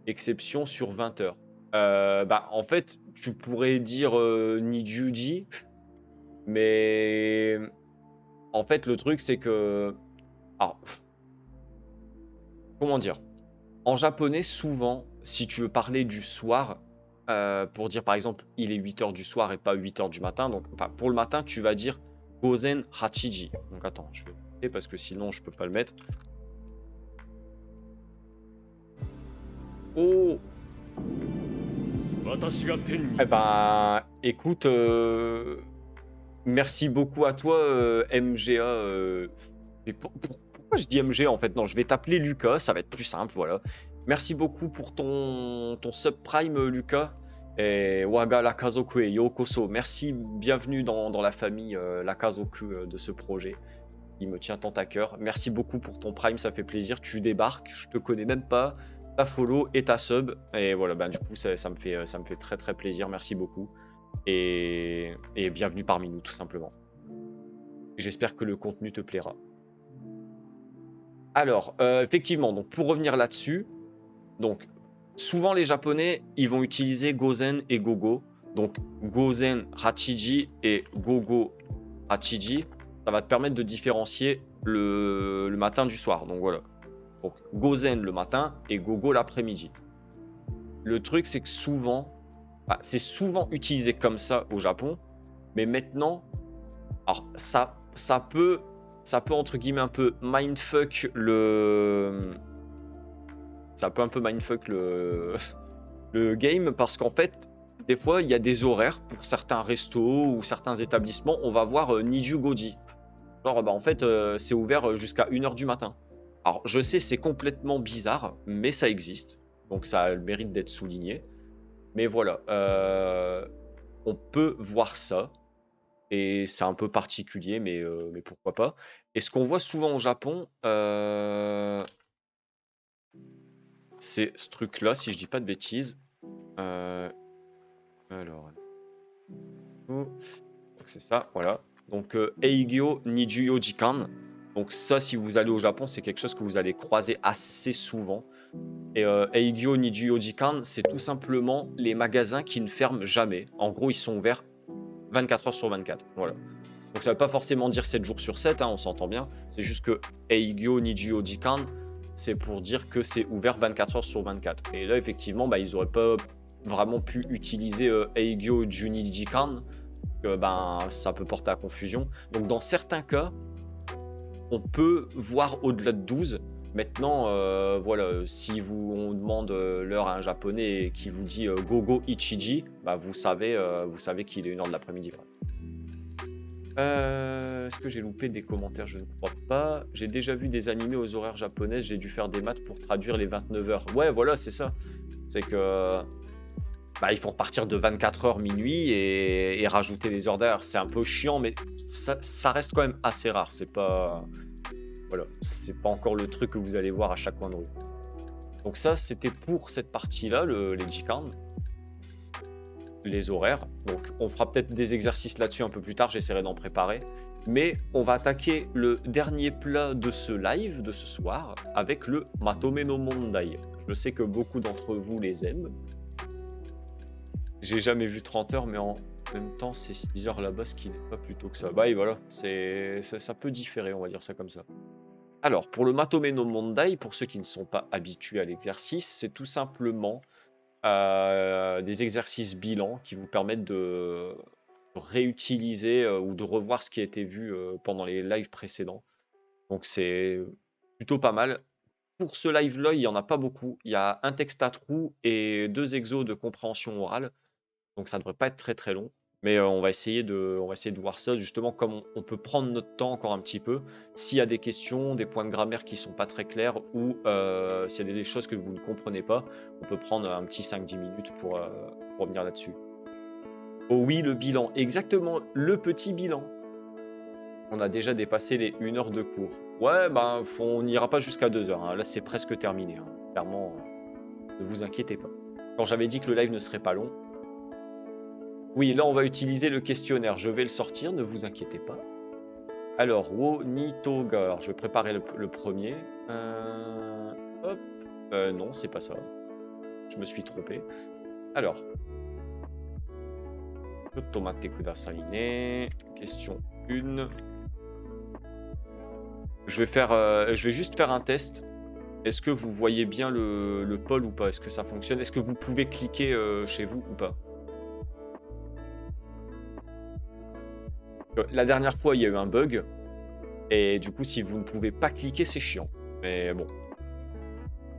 [SPEAKER 1] Exception sur 20 heures. Bah, en fait, tu pourrais dire Nijuji, mais en fait, le truc, c'est que. Alors, comment dire? En japonais, souvent, si tu veux parler du soir, pour dire par exemple, il est 8 heures du soir et pas 8 heures du matin, donc enfin, pour le matin, tu vas dire Gozen Hachiji. Donc attends, je vais le noter parce que sinon, je peux pas le mettre. Oh! Eh ben, écoute, merci beaucoup à toi, MGA. Mais pourquoi je dis MGA en fait? Non, je vais t'appeler Lucas, ça va être plus simple, voilà. Merci beaucoup pour ton subprime, Lucas. Et Waga Lakazoku e Yokoso. Merci, bienvenue dans la famille Lakazoku de ce projet qui me tient tant à cœur. Merci beaucoup pour ton prime, ça fait plaisir. Tu débarques, je te connais même pas. Ta follow et ta sub. Et voilà, ben, du coup, ça me fait très très plaisir. Merci beaucoup. Et bienvenue parmi nous, tout simplement. J'espère que le contenu te plaira. Alors, effectivement, donc pour revenir là-dessus, donc souvent les Japonais, ils vont utiliser Gozen et Gogo. Donc Gozen Hachiji et Gogo Hachiji, ça va te permettre de différencier le matin du soir. Donc voilà. Donc Gozen le matin et Gogo l'après-midi. Le truc, c'est que souvent, c'est souvent utilisé comme ça au Japon, mais maintenant, alors ça peut entre guillemets un peu mindfuck ça peut un peu mindfuck le game parce qu'en fait, des fois, il y a des horaires pour certains restos ou certains établissements, on va voir Niju Goji. Genre, bah, en fait, c'est ouvert jusqu'à 1h du matin. Alors, je sais, c'est complètement bizarre, mais ça existe. Donc, ça a le mérite d'être souligné. Mais voilà, on peut voir ça. Et c'est un peu particulier, mais pourquoi pas. Et ce qu'on voit souvent au Japon, c'est ce truc-là, si je dis pas de bêtises. Alors, donc c'est ça, voilà. Donc, Eigyo Nijuyo Jikan. Donc ça, si vous allez au Japon, c'est quelque chose que vous allez croiser assez souvent. Et Eigyo Nijuyo Jikan, c'est tout simplement les magasins qui ne ferment jamais. En gros, ils sont ouverts 24 heures sur 24. Voilà. Donc ça ne veut pas forcément dire 7 jours sur 7, hein, on s'entend bien. C'est juste que Eigyo Nijuyo Jikan, c'est pour dire que c'est ouvert 24 heures sur 24. Et là, effectivement, ils n'auraient pas vraiment pu utiliser Eigyo Juni Jikan, que ça peut porter à confusion. Donc dans certains cas, on peut voir au-delà de 12. Maintenant, voilà, si on demande l'heure à un japonais qui vous dit Gogo Ichiji, vous savez qu'il est 1h de l'après-midi. Est-ce que j'ai loupé des commentaires? Je ne crois pas. J'ai déjà vu des animés aux horaires japonaises, j'ai dû faire des maths pour traduire les 29 heures. Ouais, voilà, c'est ça. C'est que il faut repartir de 24 heures minuit et rajouter les heures d'heure. C'est un peu chiant, mais ça reste quand même assez rare. C'est pas encore le truc que vous allez voir à chaque coin de rue. Donc ça, c'était pour cette partie-là, les Jikan, les horaires. Donc on fera peut-être des exercices là-dessus un peu plus tard, j'essaierai d'en préparer. Mais on va attaquer le dernier plat de ce live, de ce soir, avec le Matome no Mondai. Je sais que beaucoup d'entre vous les aiment. J'ai jamais vu 30 heures, mais en même temps, c'est 6 heures là-bas, ce qui n'est pas plus tôt que ça. Et voilà, ça peut différer, on va dire ça comme ça. Alors, pour le Matome no Mondai, pour ceux qui ne sont pas habitués à l'exercice, c'est tout simplement des exercices bilans qui vous permettent de réutiliser ou de revoir ce qui a été vu pendant les lives précédents. Donc c'est plutôt pas mal. Pour ce live-là, il n'y en a pas beaucoup. Il y a un texte à trous et 2 exos de compréhension orale. Donc ça ne devrait pas être très très long. Mais on va essayer de voir ça justement comme on peut prendre notre temps encore un petit peu. S'il y a des questions, des points de grammaire qui sont pas très clairs ou s'il y a des choses que vous ne comprenez pas, on peut prendre un petit 5-10 minutes pour revenir là-dessus. Oh oui, le bilan, exactement, le petit bilan. On a déjà dépassé les 1 heure de cours. Ouais, bah, on n'ira pas jusqu'à 2 heures, hein. Là, c'est presque terminé, hein. Clairement, ne vous inquiétez pas. Quand j'avais dit que le live ne serait pas long. Oui, là, on va utiliser le questionnaire. Je vais le sortir, ne vous inquiétez pas. Alors, wo ni toga. Alors, je vais préparer le premier. Hop. Non, c'est pas ça. Je me suis trompé. Alors. Tomate kudasai ne. Question 1. Je vais juste faire un test. Est-ce que vous voyez bien le poll ou pas? Est-ce que ça fonctionne? Est-ce que vous pouvez cliquer chez vous ou pas? La dernière fois, il y a eu un bug. Et du coup, si vous ne pouvez pas cliquer, c'est chiant. Mais bon.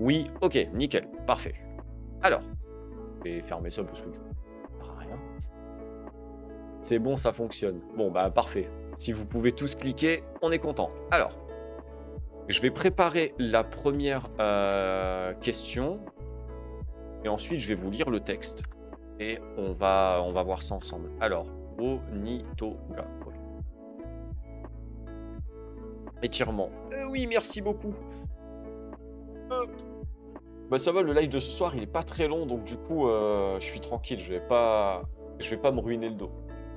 [SPEAKER 1] Oui, ok, nickel, parfait. Alors, je vais fermer ça parce que du coup, ça sert à rien. C'est bon, ça fonctionne. Bon, bah parfait. Si vous pouvez tous cliquer, on est content. Alors, je vais préparer la première question. Et ensuite, je vais vous lire le texte. Et on va voir ça ensemble. Alors, Onitoga. Okay. Étirement. Oui, merci beaucoup. Bah ça va, le live de ce soir, il est pas très long, donc du coup, je suis tranquille. Je vais pas me ruiner le dos.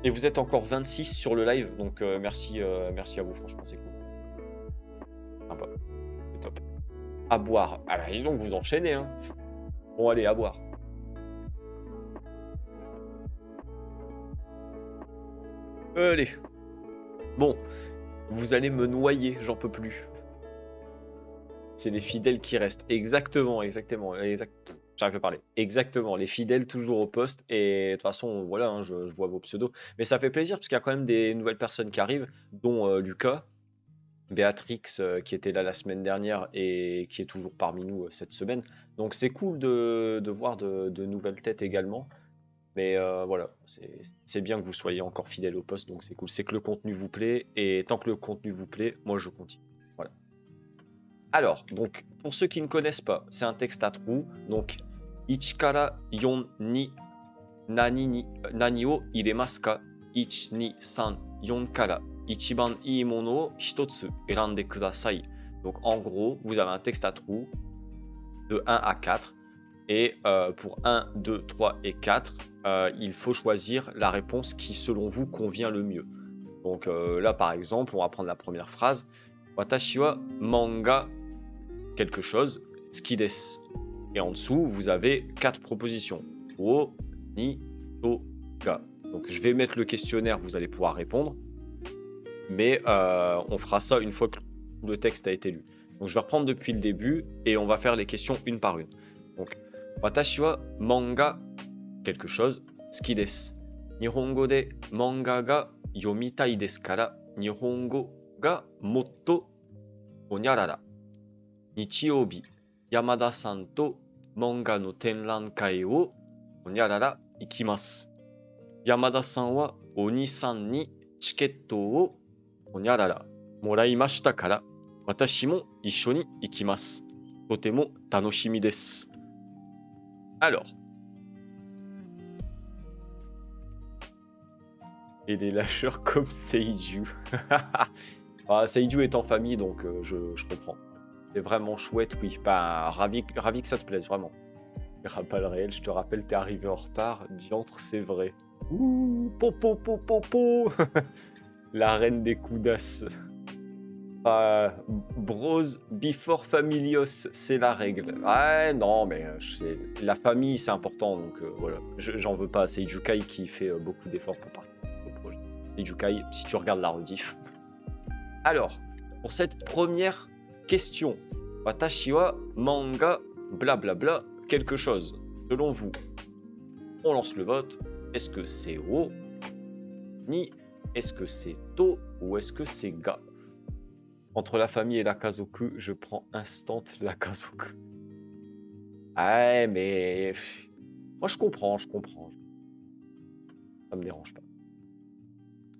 [SPEAKER 1] Et vous êtes encore 26 sur le live, donc merci à vous. Franchement, c'est cool. Sympa. C'est top. À boire. Ah bah dis donc, vous enchaînez, hein. Bon, allez, à boire. Allez. Bon, vous allez me noyer, j'en peux plus. C'est les fidèles qui restent. Exactement. J'arrive à parler. Exactement. Les fidèles toujours au poste. Et de toute façon, voilà, hein, je vois vos pseudos. Mais ça fait plaisir parce qu'il y a quand même des nouvelles personnes qui arrivent, dont Lucas, Béatrix, qui était là la semaine dernière et qui est toujours parmi nous cette semaine. Donc c'est cool de voir de nouvelles têtes également. Mais voilà, c'est bien que vous soyez encore fidèles au poste. Donc c'est cool. C'est que le contenu vous plaît. Et tant que le contenu vous plaît, moi je continue. Voilà. Alors, donc, pour ceux qui ne connaissent pas, c'est un texte à trous. Donc, ichi kara 4 ni nani o iremasu ka? 1, 2, 3, 4 から一番いいものを一つ選んでください. Donc, en gros, vous avez un texte à trous de 1 à 4. Et pour 1, 2, 3 et 4, il faut choisir la réponse qui, selon vous, convient le mieux. Donc là, par exemple, on va prendre la première phrase. Watashi wa manga quelque chose, ski desu. Et en dessous, vous avez 4 propositions. Wo, ni, to, ga. Donc je vais mettre le questionnaire, vous allez pouvoir répondre. Mais on fera ça une fois que le texte a été lu. Donc je vais reprendre depuis le début et on va faire les questions une par une. Donc, watashi wa manga quelque chose, ski desu. Nihongo de manga ga yomitai desu kara, Nihongo ga motto onyarara. 日曜日、山田さんと漫画の展覧会をほにゃらら行きます。山田さんはお兄さんにチケットをほにゃららもらいましたから、私も一緒に行きます。とても楽しみです。Alors. Et des lâcheurs comme Seiju. Seiju est en famille, donc je comprends. C'est vraiment chouette, oui. Bah, ravi que ça te plaise, vraiment. Pas le réel, je te rappelle, t'es arrivé en retard. Diantre, c'est vrai. Ouh, po. La reine des coudas. Bros before familios, c'est la règle. Ouais, non, mais la famille, c'est important, donc voilà. J'en veux pas. C'est Ijukai qui fait beaucoup d'efforts pour participer au projet. Ijukai, si tu regardes la rediff. Alors, pour cette première question, watashi wa manga blablabla quelque chose. Selon vous, on lance le vote. Est-ce que c'est wo, ni est-ce que c'est to ou est-ce que c'est ga? Entre la famille et la kazoku, je prends instant la kazoku. Ouais, mais moi je comprends. Ça me dérange pas.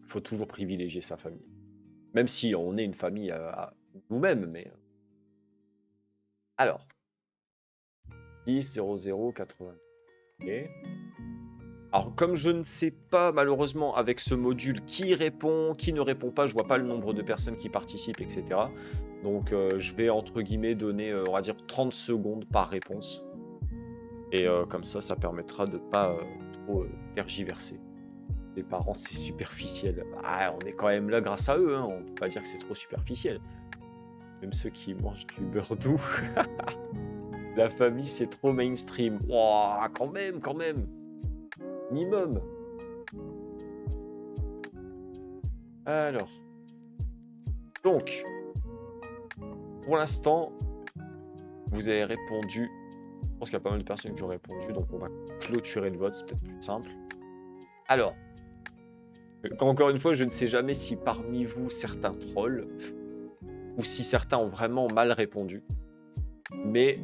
[SPEAKER 1] Il faut toujours privilégier sa famille. Même si on est une famille à nous-mêmes, mais... Alors. 10, 00, 80. Ok. Alors, comme je ne sais pas, malheureusement, avec ce module, qui répond, qui ne répond pas, je vois pas le nombre de personnes qui participent, etc. Donc je vais entre guillemets donner, on va dire 30 secondes par réponse. Et comme ça permettra de pas trop tergiverser. Les parents, c'est superficiel. Ah, on est quand même là grâce à eux, hein. On peut pas dire que c'est trop superficiel. Même ceux qui mangent du beurre doux. La famille, c'est trop mainstream. Ouah, quand même, quand même. Minimum. Alors. Donc, pour l'instant, vous avez répondu. Je pense qu'il y a pas mal de personnes qui ont répondu, donc on va clôturer le vote, c'est peut-être plus simple. Alors, encore une fois, je ne sais jamais si parmi vous certains trollent ou si certains ont vraiment mal répondu. Mais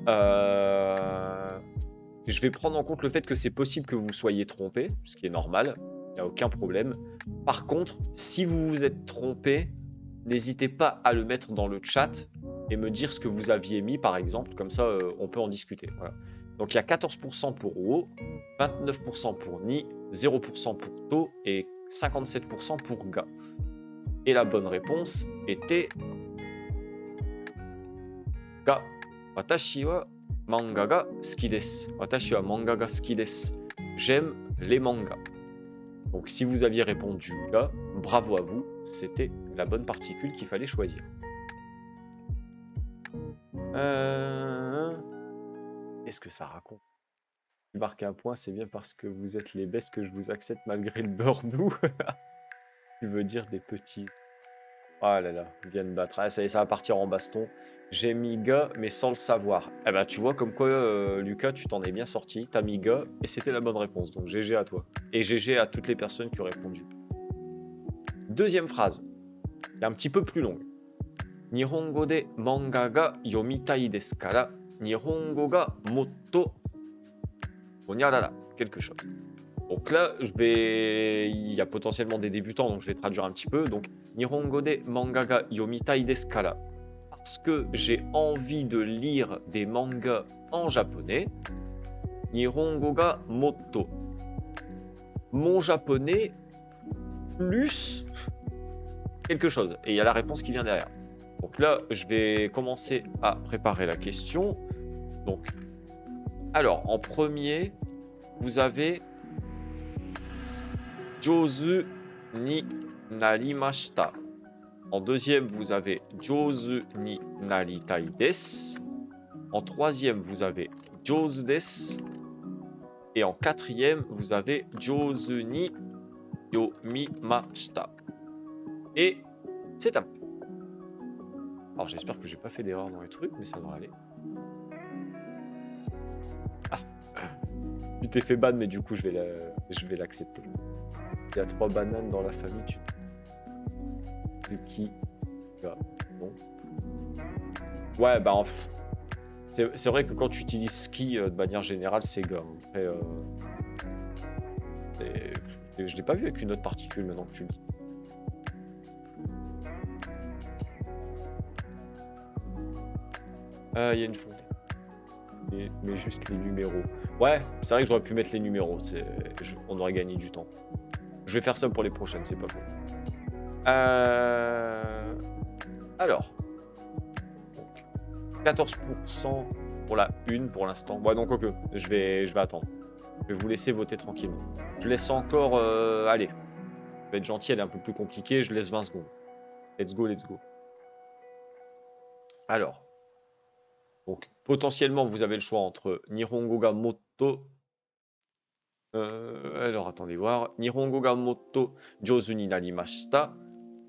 [SPEAKER 1] je vais prendre en compte le fait que c'est possible que vous soyez trompé, ce qui est normal, il n'y a aucun problème. Par contre, si vous vous êtes trompé, n'hésitez pas à le mettre dans le chat et me dire ce que vous aviez mis, par exemple, comme ça on peut en discuter. Voilà. Donc il y a 14% pour Wo, 29% pour Ni, 0% pour To et 57% pour Ga. Et la bonne réponse était Ga. Watashi wa manga ga suki desu. Watashi wa manga ga suki desu. J'aime les mangas. Donc si vous aviez répondu Ga, bravo à vous, c'était la bonne particule qu'il fallait choisir. Qu'est-ce que ça raconte? Marquer un point, c'est bien parce que vous êtes les bestes que je vous accepte malgré le beurre doux. Tu veux dire des petits. Ah là là, ils viennent battre. Ah, ça va partir en baston. J'ai mis Ga, mais sans le savoir. Eh ben, tu vois, comme quoi, Lucas, tu t'en es bien sorti. T'as mis Ga, et c'était la bonne réponse. Donc, GG à toi. Et GG à toutes les personnes qui ont répondu. Deuxième phrase, qui est un petit peu plus longue. Nihongo de manga ga yomitai desu kara, Nihongo ga motto onyarara. Quelque chose. Donc là, il y a potentiellement des débutants, donc je vais traduire un petit peu. Donc, Nihongo de manga ga yomitai desu kara. Parce que j'ai envie de lire des mangas en japonais. Nihongo ga motto. Mon japonais plus quelque chose. Et il y a la réponse qui vient derrière. Donc là, je vais commencer à préparer la question. Donc, alors, en premier, vous avez Jozu ni narimashita. En deuxième, vous avez Jozu ni naritai desu. En troisième, vous avez Jozu desu. Et en quatrième, vous avez Jozu ni yomimashita. Et c'est à vous. Alors j'espère que j'ai pas fait d'erreur dans les trucs, mais ça devrait aller. Ah, tu t'es fait ban, mais du coup je vais l'accepter. Il y a 3 bananes dans la famille. Tsuki ga bon. Ouais, bah c'est vrai que quand tu utilises ski de manière générale, c'est ga. Après, je l'ai pas vu avec une autre particule maintenant que tu le dis. Il y a une fontaine. Mais juste les numéros. Ouais, c'est vrai que j'aurais pu mettre les numéros. On aurait gagné du temps. Je vais faire ça pour les prochaines, c'est pas faux. Alors. Donc, 14% pour la une pour l'instant. Ouais, donc ok, je vais attendre. Je vais vous laisser voter tranquillement. Je laisse encore... allez. Je vais être gentil, elle est un peu plus compliquée. Je laisse 20 secondes. Let's go, let's go. Alors. Donc, potentiellement, vous avez le choix entre Nihongo ga motto. Alors, attendez voir. Nihongo ga motto jouzu ni narimashita.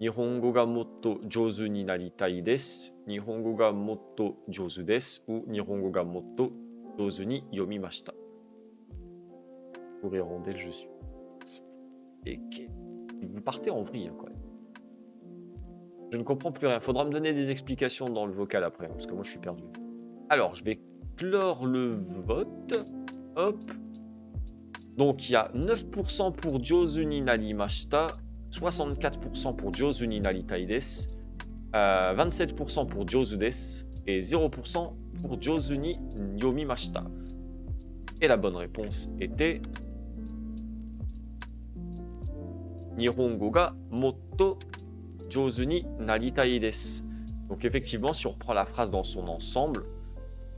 [SPEAKER 1] Nihongo ga motto jouzu ni naritai desu. Nihongo ga motto jouzu desu. Ou Nihongo ga motto jouzu ni yomimashita. Pour hirondelle, je suis. Et vous partez en vrille, hein, quand même. Je ne comprends plus rien. Faudra me donner des explications dans le vocal après, parce que moi, je suis perdu. Alors, je vais clore le vote. Hop. Donc, il y a 9% pour Jouzu ni narimashita, 64% pour Jouzu ni naritai desu, 27% pour Jouzu desu et 0% pour Jouzu ni yomimashita. Et la bonne réponse était Nihongo ga motto jouzu ni naritai desu. Donc effectivement, si on reprend la phrase dans son ensemble,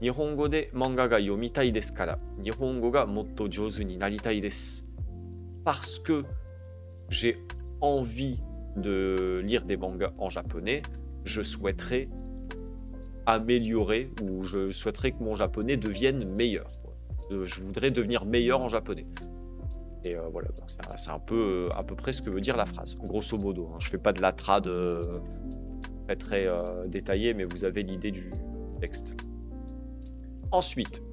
[SPEAKER 1] Nihongo de manga ga yomitai desu kara, Nihongo ga motto jouzu ni naritai desu. Parce que j'ai envie de lire des mangas en japonais, je souhaiterais améliorer ou je souhaiterais que mon japonais devienne meilleur. Je voudrais devenir meilleur en japonais. Et voilà, donc c'est un peu à peu près ce que veut dire la phrase, grosso modo. Hein. Je fais pas de la trad très détaillée, mais vous avez l'idée du texte. Ensuite,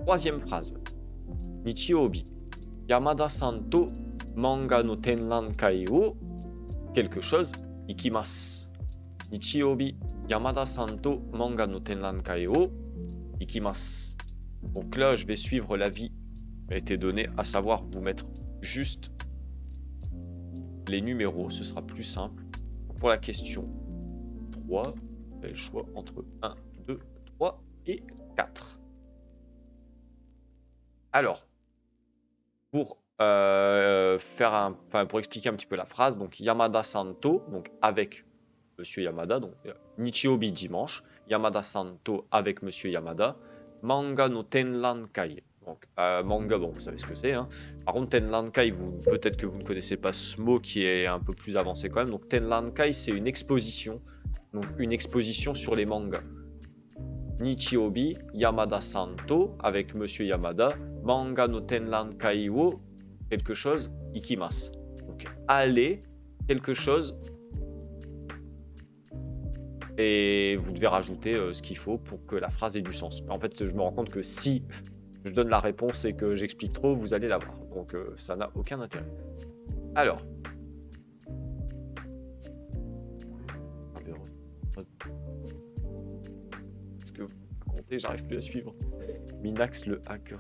[SPEAKER 1] troisième phrase. Nichiobi, Yamada-san to manga no tenran-kai wo quelque chose ikimasu. Nichiobi, Yamada-san to manga no tenran-kai wo ikimasu. Donc là, je vais suivre l'avis qui a été donné, à savoir vous mettre juste les numéros, ce sera plus simple. Pour la question 3, vous avez le choix entre 1, 2, 3 et 4. Alors, pour pour expliquer un petit peu la phrase, donc Yamada Santo, donc avec Monsieur Yamada, donc Nichiobi dimanche, Yamada Santo avec Monsieur Yamada, Manga no Tenran-kai. Donc manga, bon, vous savez ce que c'est. Hein. Par contre, Tenran-kai, peut-être que vous ne connaissez pas ce mot qui est un peu plus avancé quand même. Donc Tenran-kai, c'est une exposition, donc une exposition sur les mangas. Nichiobi, Yamada Santo avec Monsieur Yamada, Manga no Tenran-kai wo quelque chose ikimasu. Donc aller quelque chose et vous devez rajouter ce qu'il faut pour que la phrase ait du sens. En fait, je me rends compte que si je donne la réponse et que j'explique trop, vous allez l'avoir. Donc ça n'a aucun intérêt. Alors. Est-ce que vous comptez? J'arrive plus à suivre. Minax le hacker.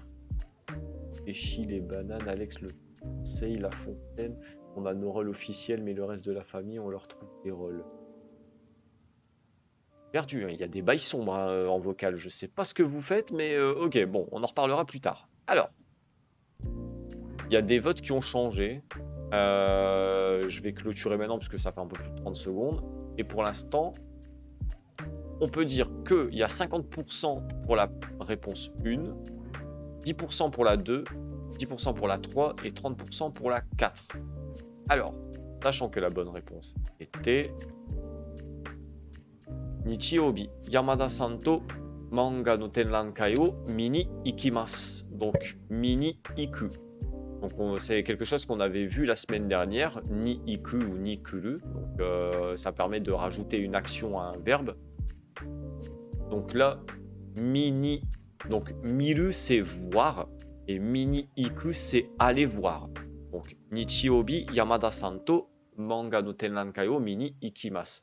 [SPEAKER 1] Echi les bananes, Alex le conseil, La Fontaine. On a nos rôles officiels, mais le reste de la famille, on leur trouve des rôles. Perdu, hein. Il y a des bails sombres hein, en vocal. Je sais pas ce que vous faites, mais ok, bon, on en reparlera plus tard. Alors, il y a des votes qui ont changé. Je vais clôturer maintenant parce que ça fait un peu plus de 30 secondes. Et pour l'instant, on peut dire qu'il y a 50% pour la réponse 1, 10% pour la 2, 10% pour la 3 et 30% pour la 4. Alors, sachant que la bonne réponse était Nichiobi, Yamada-san to manga no tenran-kai wo mini ikimasu. Donc, mini iku. Donc, c'est quelque chose qu'on avait vu la semaine dernière, ni iku ou ni kuru. Donc, ça permet de rajouter une action à un verbe. Donc là, mini. Donc, miru, c'est voir. Et mini iku, c'est aller voir. Donc, Nichiobi, Yamada-san to manga no tenran-kai wo mini ikimasu.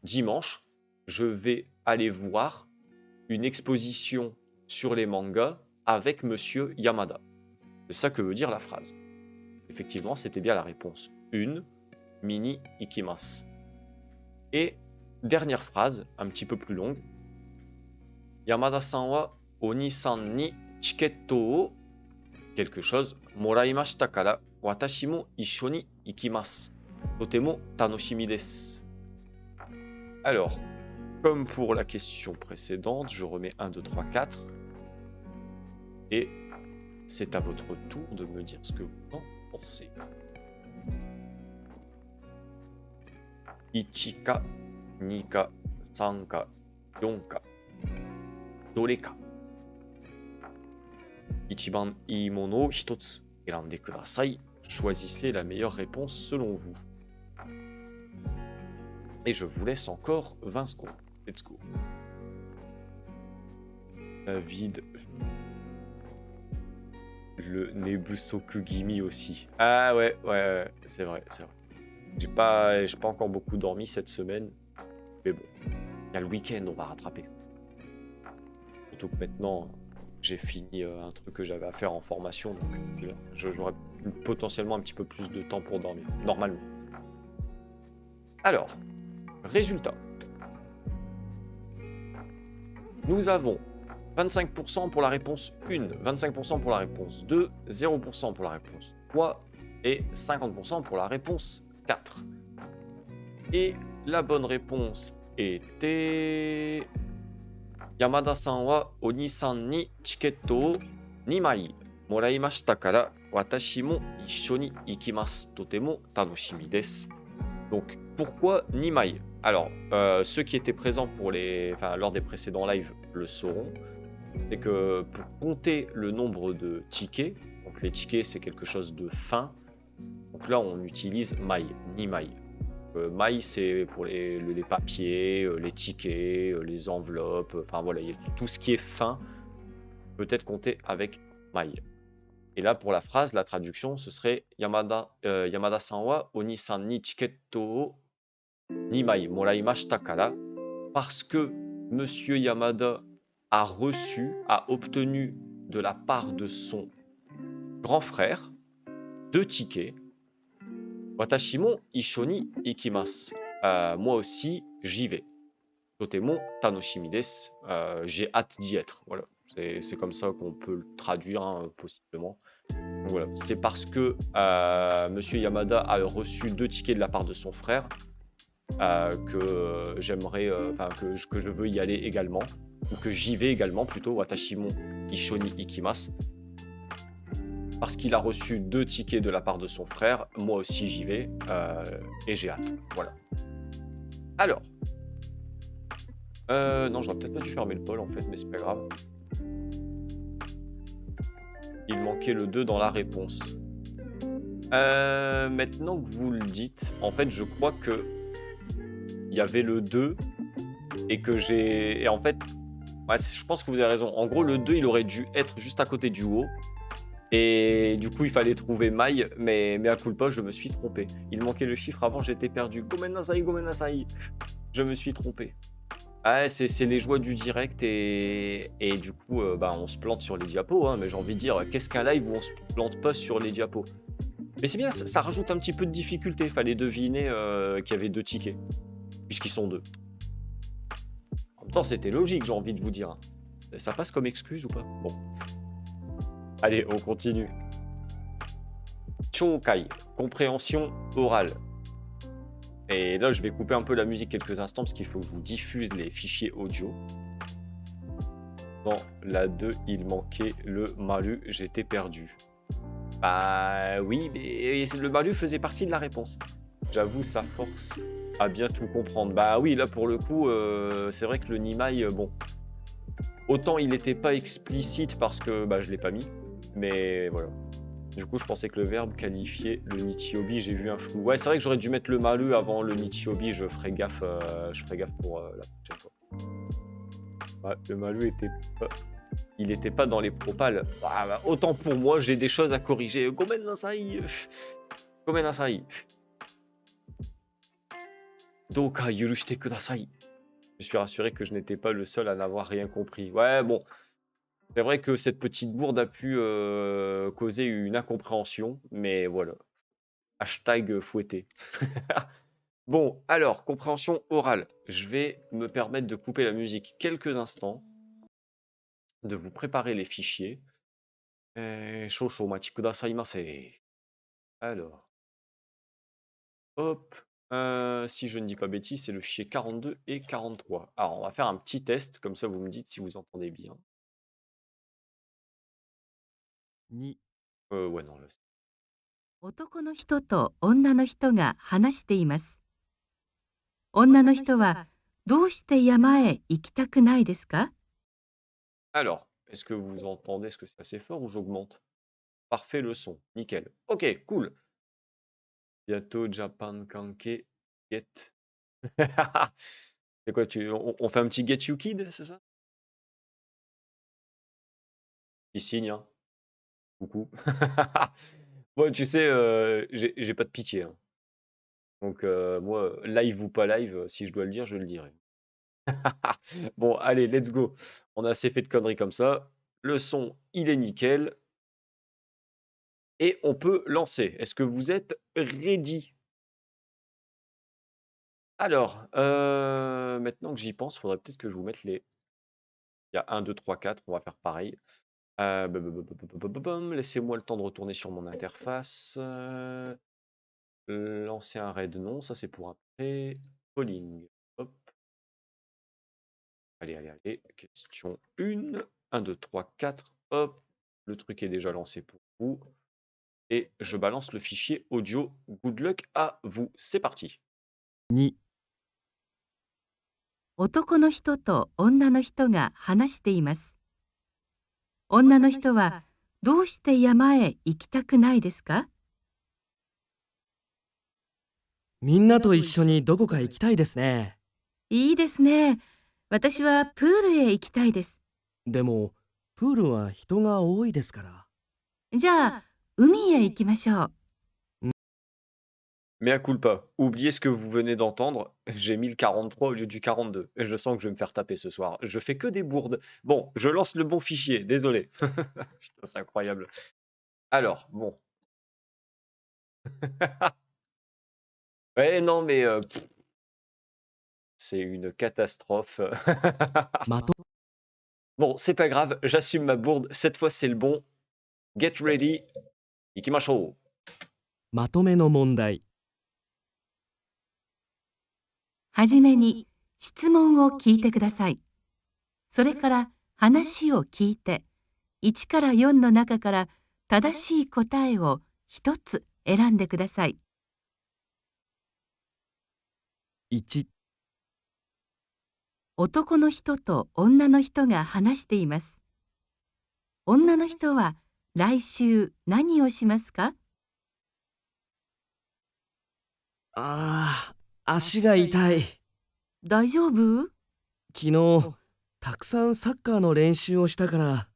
[SPEAKER 1] Dimanche, je vais aller voir une exposition sur les mangas avec Monsieur Yamada. C'est ça que veut dire la phrase. Effectivement, c'était bien la réponse 1, mini ikimasu. Et dernière phrase, un petit peu plus longue. Yamada-san wa oni-san ni chiketto o quelque chose moraimashita kara watashi mo issho ni ikimasu. Totemo tanoshimi desu. Alors, comme pour la question précédente, je remets 1, 2, 3, 4. Et c'est à votre tour de me dire ce que vous en pensez. Ichika, Nika, Sanka, Yonka, Doreka. Ichiban ii mono o hitotsu erande kudasai. Choisissez la meilleure réponse selon vous. Et je vous laisse encore 20 secondes. Let's go. David. Le Nebusokugimi aussi. Ah ouais, c'est vrai, c'est vrai. J'ai pas encore beaucoup dormi cette semaine. Mais bon, il y a le week-end, on va rattraper. Surtout que maintenant, j'ai fini un truc que j'avais à faire en formation. Donc j'aurai potentiellement un petit peu plus de temps pour dormir, normalement. Alors, résultat. Nous avons 25% pour la réponse 1, 25% pour la réponse 2, 0% pour la réponse 3 et 50% pour la réponse 4. Et la bonne réponse て、山田さんはお兄さんにチケットを2枚もらいましたから、私も一緒に行きます。とても楽しみです。Donc, pourquoi Nimai? Alors, ceux qui étaient présents enfin, lors des précédents lives le sauront. C'est que pour compter le nombre de tickets, donc les tickets c'est quelque chose de fin, donc là on utilise Mai, Nimai. Mai c'est pour les papiers, les tickets, les enveloppes, enfin voilà, tout ce qui est fin peut être compté avec Mai. Et là, pour la phrase, la traduction, ce serait Yamada-san wa Oni-san ni chiketo o 2枚 moraimashita kara, parce que Monsieur Yamada a reçu, a obtenu de la part de son grand frère 2 tickets. Watashi mo issho ni ikimasu. Moi aussi, j'y vais. Totemo tanoshimi desu. J'ai hâte d'y être. Voilà. C'est comme ça qu'on peut le traduire, hein, possiblement. Donc voilà. C'est parce que Monsieur Yamada a reçu 2 tickets de la part de son frère que j'aimerais, enfin que je veux y aller également, ou que j'y vais également plutôt. Watashi mo issho ni ikimasu. Parce qu'il a reçu 2 tickets de la part de son frère, moi aussi j'y vais et j'ai hâte. Voilà. Alors, non, j'aurais peut-être pas dû fermer le poll en fait, mais c'est pas grave. Il manquait le 2 dans la réponse. Maintenant que vous le dites, en fait, je crois que il y avait le 2 et que j'ai. Et en fait, ouais, je pense que vous avez raison. En gros, le 2, il aurait dû être juste à côté du haut. Et du coup, il fallait trouver Mai, mais à culpa, je me suis trompé. Il manquait le chiffre avant, j'étais perdu. Gomen nasai, gomen nasai. Je me suis trompé. Ah, c'est les joies du direct et du coup, bah, on se plante sur les diapos, hein, mais j'ai envie de dire, qu'est-ce qu'un live où on se plante pas sur les diapos? Mais c'est bien, ça rajoute un petit peu de difficulté. Fallait deviner qu'il y avait 2 tickets, puisqu'ils sont 2. En même temps, c'était logique, j'ai envie de vous dire. Ça passe comme excuse ou pas? Bon. Allez, on continue. Chokai, compréhension orale. Et là, je vais couper un peu la musique quelques instants parce qu'il faut que je vous diffuse les fichiers audio. Dans la 2, il manquait le Malu, j'étais perdu. Bah oui, mais le Malu faisait partie de la réponse. J'avoue, sa force à bien tout comprendre. Bah oui, là pour le coup, c'est vrai que le Nimai, bon. Autant il n'était pas explicite parce que bah, je l'ai pas mis, mais voilà. Du coup, je pensais que le verbe qualifiait le Nichiobi, j'ai vu un flou. Ouais, c'est vrai que j'aurais dû mettre le Malu avant le Nichiobi, je ferai gaffe pour la prochaine fois. Ouais, le Malu il était pas dans les propales. Bah, autant pour moi, j'ai des choses à corriger. Gomen nasai. Gomen nasai. Doka yurushite kudasai. Je suis rassuré que je n'étais pas le seul à n'avoir rien compris. Ouais, bon. C'est vrai que cette petite bourde a pu causer une incompréhension, mais voilà. Hashtag fouetté. Bon, alors, compréhension orale. Je vais me permettre de couper la musique quelques instants, de vous préparer les fichiers. Shosho machi kudasaimasu. Alors, hop. Si je ne dis pas bêtise, c'est le fichier 42 et 43. Alors, on va faire un petit test, comme ça vous me dites si vous entendez bien.
[SPEAKER 2] 2、Ouais,
[SPEAKER 1] non, là,
[SPEAKER 3] 男の人と女の人が話しています。女の人はどうして山へ行きたくないですか？
[SPEAKER 1] Alors, est-ce que vous entendez? Est-ce que c'est assez fort ou j'augmente? Parfait le son, nickel. Ok, cool. Bientôt Japan Kanke Get. C'est quoi, on fait un petit Get You Kid, c'est ça? Qui signe, hein. Coucou. Bon, tu sais, j'ai pas de pitié, hein. Donc, moi, live ou pas live, si je dois le dire, je le dirai. Bon, allez, let's go. On a assez fait de conneries comme ça. Le son, il est nickel. Et on peut lancer. Est-ce que vous êtes ready? Alors, maintenant que j'y pense, il faudrait peut-être que je vous mette les. Il y a 1, 2, 3, 4. On va faire pareil. Laissez-moi le temps de retourner sur mon interface. Lancer un raid, non. Ça, c'est pour après. Polling. Hop. Allez, allez, allez. Question 1. 1, 2, 3, 4. Hop. Le truc est déjà lancé pour vous. Et je balance le fichier audio. Good luck à vous. C'est parti.
[SPEAKER 2] 2、
[SPEAKER 3] 男の人と女の人が話しています。女の人はどうして山へ行きたくないですか？
[SPEAKER 2] みんなと一緒にどこか行きたいですね。
[SPEAKER 3] いいですね。私はプールへ行きたいです。
[SPEAKER 2] でも、プールは人が多いですから。
[SPEAKER 3] じゃあ、海へ行きましょう。
[SPEAKER 1] Mea culpa. Oubliez ce que vous venez d'entendre. J'ai mis le 43 au lieu du 42. Et je sens que je vais me faire taper ce soir. Je fais que des bourdes. Bon, je lance le bon fichier. Désolé. Putain, c'est incroyable. Alors, bon. Ouais, non, mais c'est une catastrophe.
[SPEAKER 2] まと
[SPEAKER 1] Bon, c'est pas grave. J'assume ma bourde. Cette fois, c'est le bon. Get ready. Ikimashou.
[SPEAKER 2] まとめの問題。
[SPEAKER 3] はじめに質問を聞いてください。それから話を聞いて、1から4の中から正しい答えを1つ選んでください。
[SPEAKER 2] 1、
[SPEAKER 3] 男の人と女の人が話しています。女の人は来週何をしますか？
[SPEAKER 2] 足が痛い。
[SPEAKER 3] 大丈夫？
[SPEAKER 2] 昨日、たくさんサッカーの練習をしたから。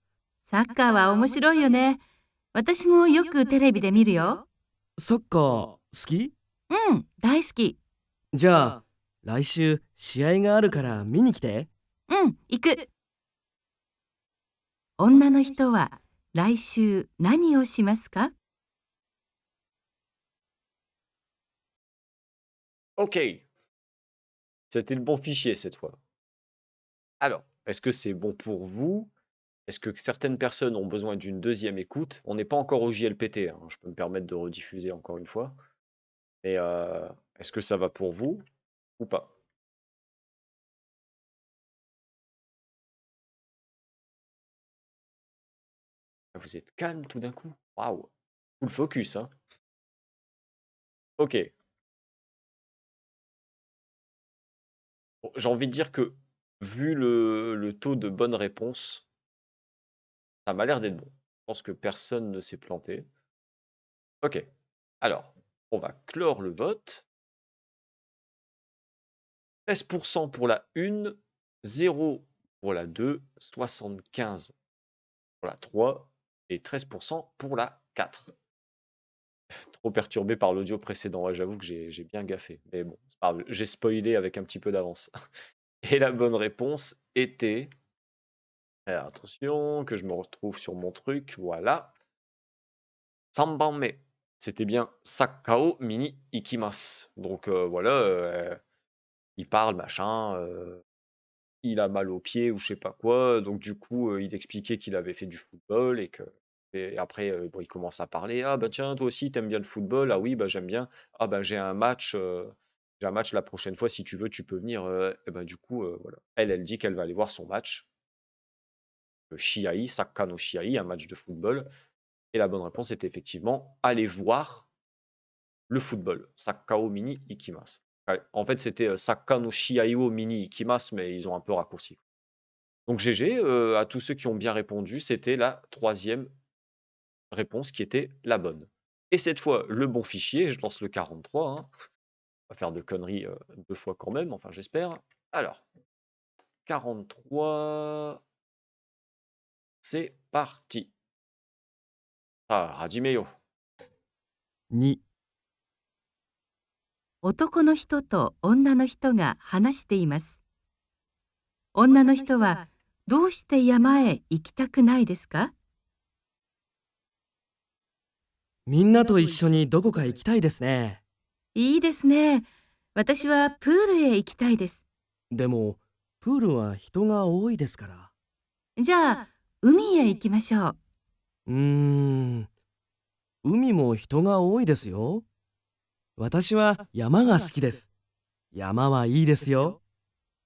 [SPEAKER 3] サッカーは面白いよね。私もよくテレビで見るよ。
[SPEAKER 2] サッカー好き？
[SPEAKER 3] うん、大好き。
[SPEAKER 2] じゃあ、来週試合があるから見に来て。
[SPEAKER 3] うん、行く。女の人は来週何をしますか？
[SPEAKER 1] Ok. C'était le bon fichier cette fois. Alors, est-ce que c'est bon pour vous? Est-ce que certaines personnes ont besoin d'une deuxième écoute? On n'est pas encore au JLPT, hein, je peux me permettre de rediffuser encore une fois. Mais est-ce que ça va pour vous ou pas? Ah, vous êtes calme tout d'un coup? Waouh! Full focus, hein? Ok. Bon, j'ai envie de dire que, vu le taux de bonnes réponses, ça m'a l'air d'être bon. Je pense que personne ne s'est planté. Ok. Alors, on va clore le vote. 13% pour la 1, 0 pour la 2, 75 pour la 3 et 13% pour la 4. Trop perturbé par l'audio précédent. Ouais, j'avoue que j'ai bien gaffé. Mais bon, c'est pas grave. J'ai spoilé avec un petit peu d'avance. Et la bonne réponse était... Alors, attention, que je me retrouve sur mon truc. Voilà. Sambanme. C'était bien Sakao Mini Ikimas. Donc voilà, il parle, machin. Il a mal aux pieds ou je sais pas quoi. Donc du coup, il expliquait qu'il avait fait du football et que et après, bon, il commence à parler: «Ah bah tiens, toi aussi t'aimes bien le football? Ah oui, bah j'aime bien. Ah bah j'ai un match la prochaine fois, si tu veux, tu peux venir», et bah du coup, voilà. Elle dit qu'elle va aller voir son match, Shiai, Sakka no Shiai, un match de football et la bonne réponse était effectivement aller voir le football, Sakkao Mini Ikimas. Ouais, en fait, c'était, Sakka no Shiai wo Mini Ikimas, mais ils ont un peu raccourci. Donc GG, à tous ceux qui ont bien répondu, c'était la troisième réponse qui était la bonne. Et cette fois, le bon fichier, je lance le 43, hein. On va faire de conneries, 2 fois quand même, enfin j'espère. Alors, 43, c'est parti. Ah, Hajime-yo.
[SPEAKER 2] 2、
[SPEAKER 3] 男の人と女の人が話しています。女の人はどうして山へ行きたくないですか？
[SPEAKER 2] みんなと一緒にどこか行きたいですね。
[SPEAKER 3] いいですね。私はプールへ行きたいです。
[SPEAKER 2] でも、プールは人が多いですから。
[SPEAKER 3] じゃあ、海へ行きましょう。
[SPEAKER 2] 海も人が多いですよ。私は山が好きです。山はいいですよ。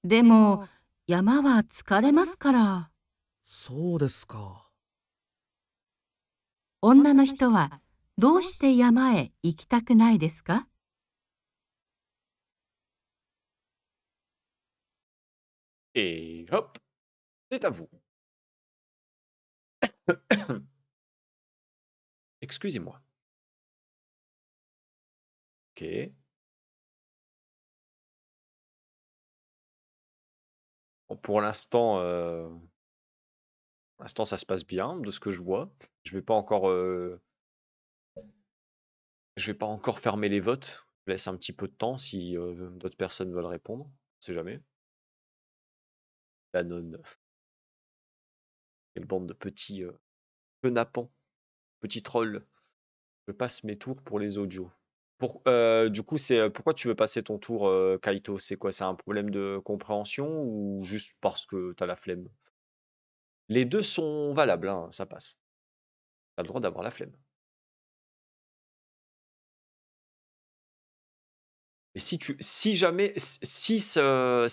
[SPEAKER 3] でも、山は疲れますから。
[SPEAKER 2] そうですか。
[SPEAKER 3] 女の人はどうして山へ行きたくないですか？
[SPEAKER 1] Et hop, c'est à vous. Excusez-moi. Ok. Bon, pour l'instant, ça se passe bien de ce que je vois. Je vais pas encore, je vais pas encore fermer les votes. Je laisse un petit peu de temps si d'autres personnes veulent répondre. On sait jamais. Danone. Quelle bande de petits penapans, petits trolls. Je passe mes tours pour les audios. Du coup, pourquoi tu veux passer ton tour, Kaito? C'est quoi? C'est un problème de compréhension ou juste parce que t'as la flemme? Les deux sont valables, hein, ça passe. T'as le droit d'avoir la flemme. Et si jamais, si ça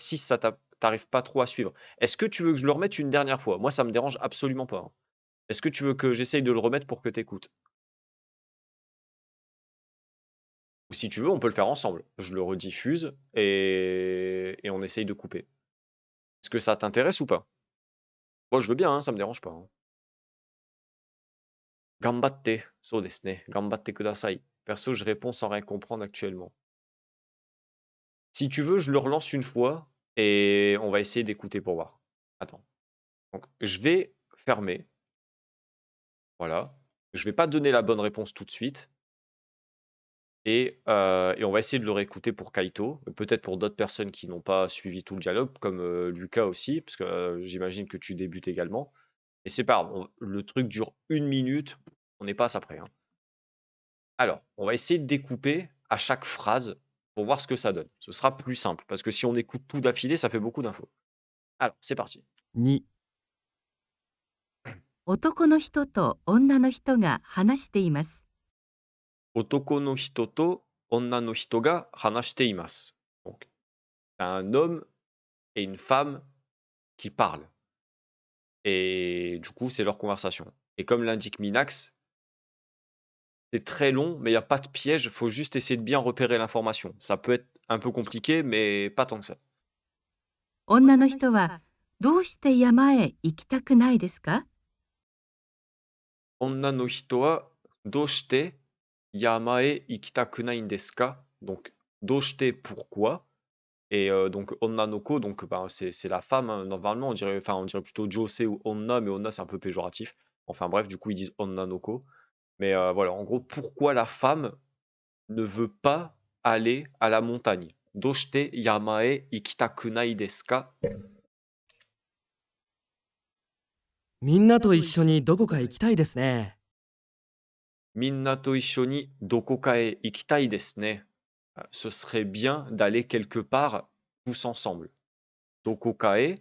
[SPEAKER 1] t'arrive pas trop à suivre, est-ce que tu veux que je le remette une dernière fois? Moi, ça me dérange absolument pas, hein. Est-ce que tu veux que j'essaye de le remettre pour que t'écoutes? Ou si tu veux, on peut le faire ensemble. Je le rediffuse et on essaye de couper. Est-ce que ça t'intéresse ou pas? Moi, je veux bien, hein, ça me dérange pas, hein. Gambatte, so desu ne. Gambatte kudasai. Perso, je réponds sans rien comprendre actuellement. Si tu veux, je le relance une fois et on va essayer d'écouter pour voir. Attends. Donc, je vais fermer. Voilà. Je vais pas donner la bonne réponse tout de suite. Et on va essayer de le réécouter pour Kaito, peut-être pour d'autres personnes qui n'ont pas suivi tout le dialogue, comme Lucas aussi, parce que j'imagine que tu débutes également. Et c'est pas grave, le truc dure 1 minute, on n'est pas à ça près, hein. Alors, on va essayer de découper à chaque phrase pour voir ce que ça donne. Ce sera plus simple, parce que si on écoute tout d'affilée, ça fait beaucoup d'infos. Alors, c'est parti.
[SPEAKER 2] 2、
[SPEAKER 3] 男の人と女の人が話しています。
[SPEAKER 1] Otoko no hito to onna no hito ga hanashite imasu. Donc, c'est un homme et une femme qui parlent. Et du coup, c'est leur conversation. Et comme l'indique Minax, c'est très long, mais il y a pas de piège, faut juste essayer de bien repérer l'information. Ça peut être un peu compliqué, mais pas tant que ça.
[SPEAKER 3] 女の人はどうして山へ行きたくないですか？
[SPEAKER 1] Onna no hito wa doshite yama e ikitaku nai desu ka? Donc, doshite pourquoi? Et donc onna no ko, donc ben, c'est la femme, hein. Normalement, on dirait plutôt jose ou onna, mais onna c'est un peu péjoratif. Enfin bref, du coup ils disent onna no ko. Mais voilà, en gros, pourquoi la femme ne veut pas aller à la montagne? Doshite yamae ikitaku nai desu ka?
[SPEAKER 2] みんなと一緒にどこか行きたいですね。
[SPEAKER 1] Minna to issho ni dokoka e ikitai desu ne. Ce serait bien d'aller quelque part tous ensemble. Dokoka e,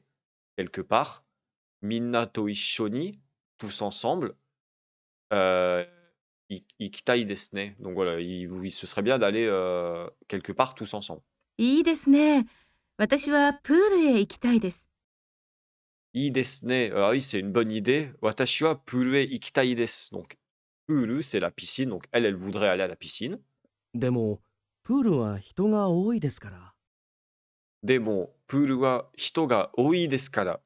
[SPEAKER 1] quelque part. Minna to issho ni, tous ensemble. Euh, ikitai desu ne. Donc voilà, ce serait bien d'aller quelque part tous ensemble.
[SPEAKER 3] いいですね。私はプールへ行きたいです。
[SPEAKER 1] I desu ne. Ah oui, c'est une bonne idée. Watashi wa puru e ikitai desu. Donc, puru, c'est la piscine. Donc, elle voudrait aller à la piscine.
[SPEAKER 2] でも、プールは人が多いですから。
[SPEAKER 1] Demo, puru wa hito ga oi desu kara.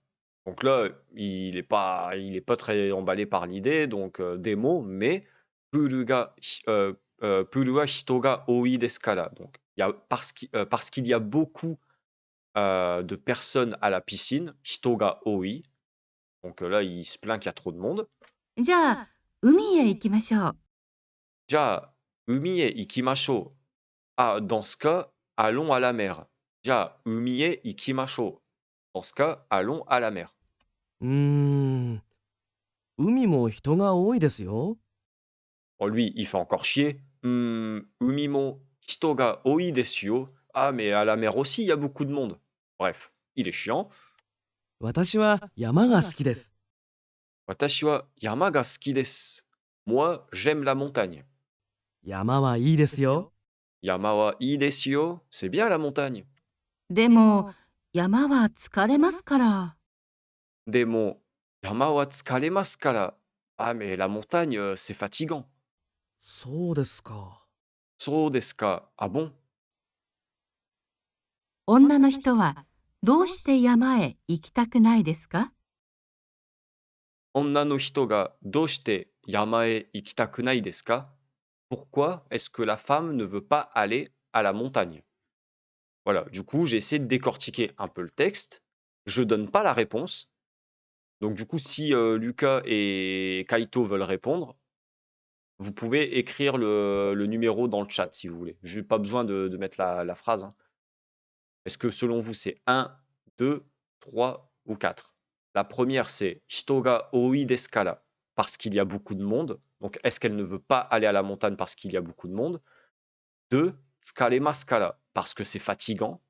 [SPEAKER 1] Donc là, il est pas très emballé par l'idée. Donc, démo, mais puru wa hito ga oi desu kara. Donc, parce qu'il y a beaucoup de personnes à la piscine, hito ga oi. Donc là, il se plaint qu'il y a trop de monde.
[SPEAKER 3] じゃあ、海へ行きましょう。
[SPEAKER 1] Ja, umi e ikimashou. Ah, dans ce cas, allons à la mer. Ja, umi e ikimashou. Dans ce cas, allons à la mer.
[SPEAKER 2] 海も人が多いですよ。
[SPEAKER 1] Bon, lui, il fait encore chier. Umi mo hito ga oi desu yo. Ah, mais à la mer aussi, il y a beaucoup de monde. Bref, il est chiant.
[SPEAKER 2] 私は山が好きです。
[SPEAKER 1] Watashi wa yama ga suki desu. Moi, j'aime la montagne.
[SPEAKER 2] 山はいいですよ。
[SPEAKER 1] Yama wa ii desu yo. C'est bien la montagne.
[SPEAKER 3] でも、山は疲れますから。
[SPEAKER 1] でも、山は疲れますから。Ah, mais la montagne, c'est fatigant.
[SPEAKER 2] そうですか。
[SPEAKER 1] そうですか。Ah bon?
[SPEAKER 3] 女の人はどうして山へ行きたくないですか？
[SPEAKER 1] 女の人がどうして山へ行きたくないですか? Pourquoi est-ce que la femme ne veut pas aller à la montagne? Voilà, du coup, j'ai essayé de décortiquer un peu le texte. Je donne pas la réponse. Donc du coup, si, Lucas et Kaito veulent répondre, vous pouvez écrire le numéro dans le chat si vous voulez. J'ai pas besoin de mettre la phrase, hein. Est-ce que selon vous, c'est un, 2, 3 ou 4? La première, c'est Hito ga oi desu kara, parce qu'il y a beaucoup de monde. Donc, est-ce qu'elle ne veut pas aller à la montagne parce qu'il y a beaucoup de monde? 2, Tsukaremasu kara, parce que c'est fatigant.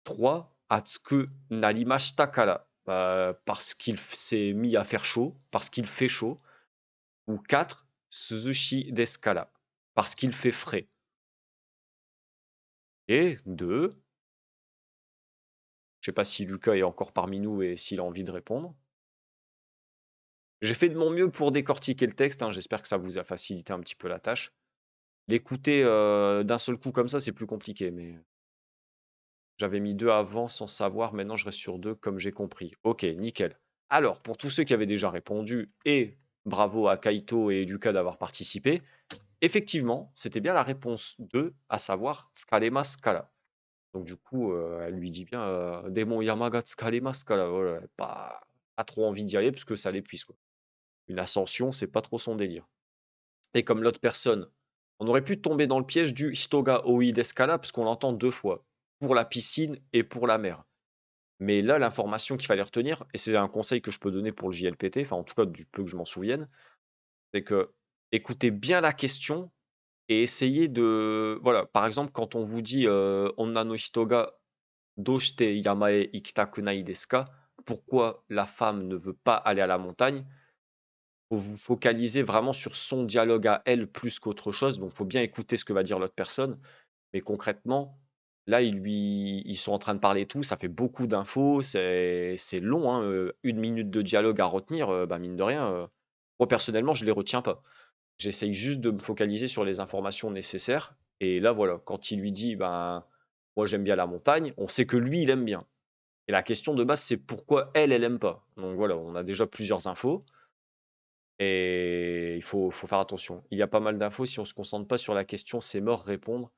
[SPEAKER 1] 3, Atsuku narimashita kara, parce qu'il s'est mis à faire chaud, parce qu'il fait chaud. Ou 4, Suzushi desu kara, parce qu'il fait frais. Et 2, je sais pas si Lucas est encore parmi nous et s'il a envie de répondre. J'ai fait de mon mieux pour décortiquer le texte, hein, j'espère que ça vous a facilité un petit peu la tâche. L'écouter, d'un seul coup comme ça, c'est plus compliqué, mais j'avais mis 2 avant sans savoir, maintenant je reste sur 2 comme j'ai compris. OK, nickel. Alors, pour tous ceux qui avaient déjà répondu et bravo à Kaito et Lucas d'avoir participé, effectivement, c'était bien la réponse 2, à savoir Tsukaremasu kara. Donc du coup, elle lui dit bien, «Démon Yamaga tsukaremasu kara», voilà, pas trop envie d'y aller parce que ça l'épuise, quoi. Une ascension, c'est pas trop son délire. Et comme l'autre personne, on aurait pu tomber dans le piège du Hitoga Oi d'Escala, parce qu'on l'entend 2 fois, pour la piscine et pour la mer. Mais là, l'information qu'il fallait retenir, et c'est un conseil que je peux donner pour le JLPT, enfin en tout cas du peu que je m'en souvienne, c'est que écoutez bien la question et essayez de voilà, par exemple, quand on vous dit, «Onna no hito ga doshite yama e ikitaku nai desu ka?» Pourquoi la femme ne veut pas aller à la montagne? Faut vous focaliser vraiment sur son dialogue à elle plus qu'autre chose, donc faut bien écouter ce que va dire l'autre personne. Mais concrètement, là, ils sont en train de parler tout, ça fait beaucoup d'infos, c'est long, hein, 1 minute de dialogue à retenir, bah, mine de rien, moi personnellement, je les retiens pas. J'essaye juste de me focaliser sur les informations nécessaires et là, voilà, quand il lui dit: «Ben, moi j'aime bien la montagne», on sait que lui, il aime bien et la question de base, c'est pourquoi elle, elle aime pas. Donc voilà, on a déjà plusieurs infos. Et il faut faire attention. Il y a pas mal d'infos, si on se concentre pas sur la question: «C'est mort, répondre».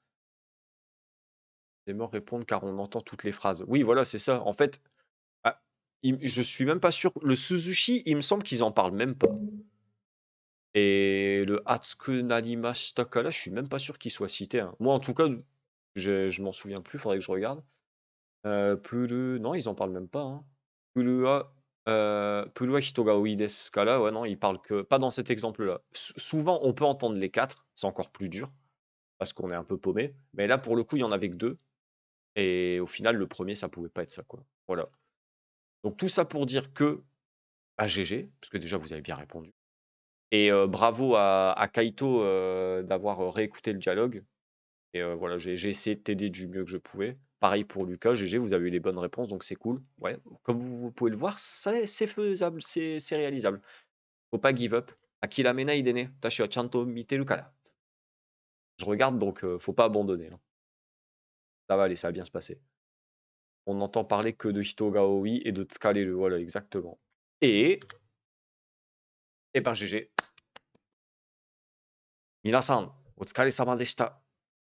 [SPEAKER 1] C'est mort, répondre car on entend toutes les phrases. Oui, voilà, c'est ça. En fait, ah, je suis même pas sûr. Le Suzushi, il me semble qu'ils en parlent même pas et le Atsuku Narimashita Kara, je suis même pas sûr qu'il soit cité, hein. Moi, en tout cas, je m'en souviens plus, faudrait que je regarde. Puru non, ils en parlent même pas, hein. Puru wa hito ga oi desu kara, ouais, non, ils parlent que pas dans cet exemple-là. Souvent, on peut entendre les 4, c'est encore plus dur parce qu'on est un peu paumé, mais là, pour le coup, il y en avait que 2 et au final, le premier ça pouvait pas être ça, quoi. Voilà. Donc tout ça pour dire que, bah, GG, parce que déjà vous avez bien répondu et bravo à Kaito, d'avoir, réécouté le dialogue et voilà, j'ai essayé de t'aider du mieux que je pouvais. Pareil pour Lucas, GG, vous avez eu les bonnes réponses, donc c'est cool. Ouais, comme vous pouvez le voir, c'est faisable, c'est réalisable. Faut pas give up. Akiramena hide tashi wa chanto miteru kara. Je regarde donc faut pas abandonner, hein. Ça va aller, ça va bien se passer. On n'entend parler que de Hitogaoi et de Tsukareru, voilà exactement. Et ben GG. Minasan, o tsukare-sama deshita.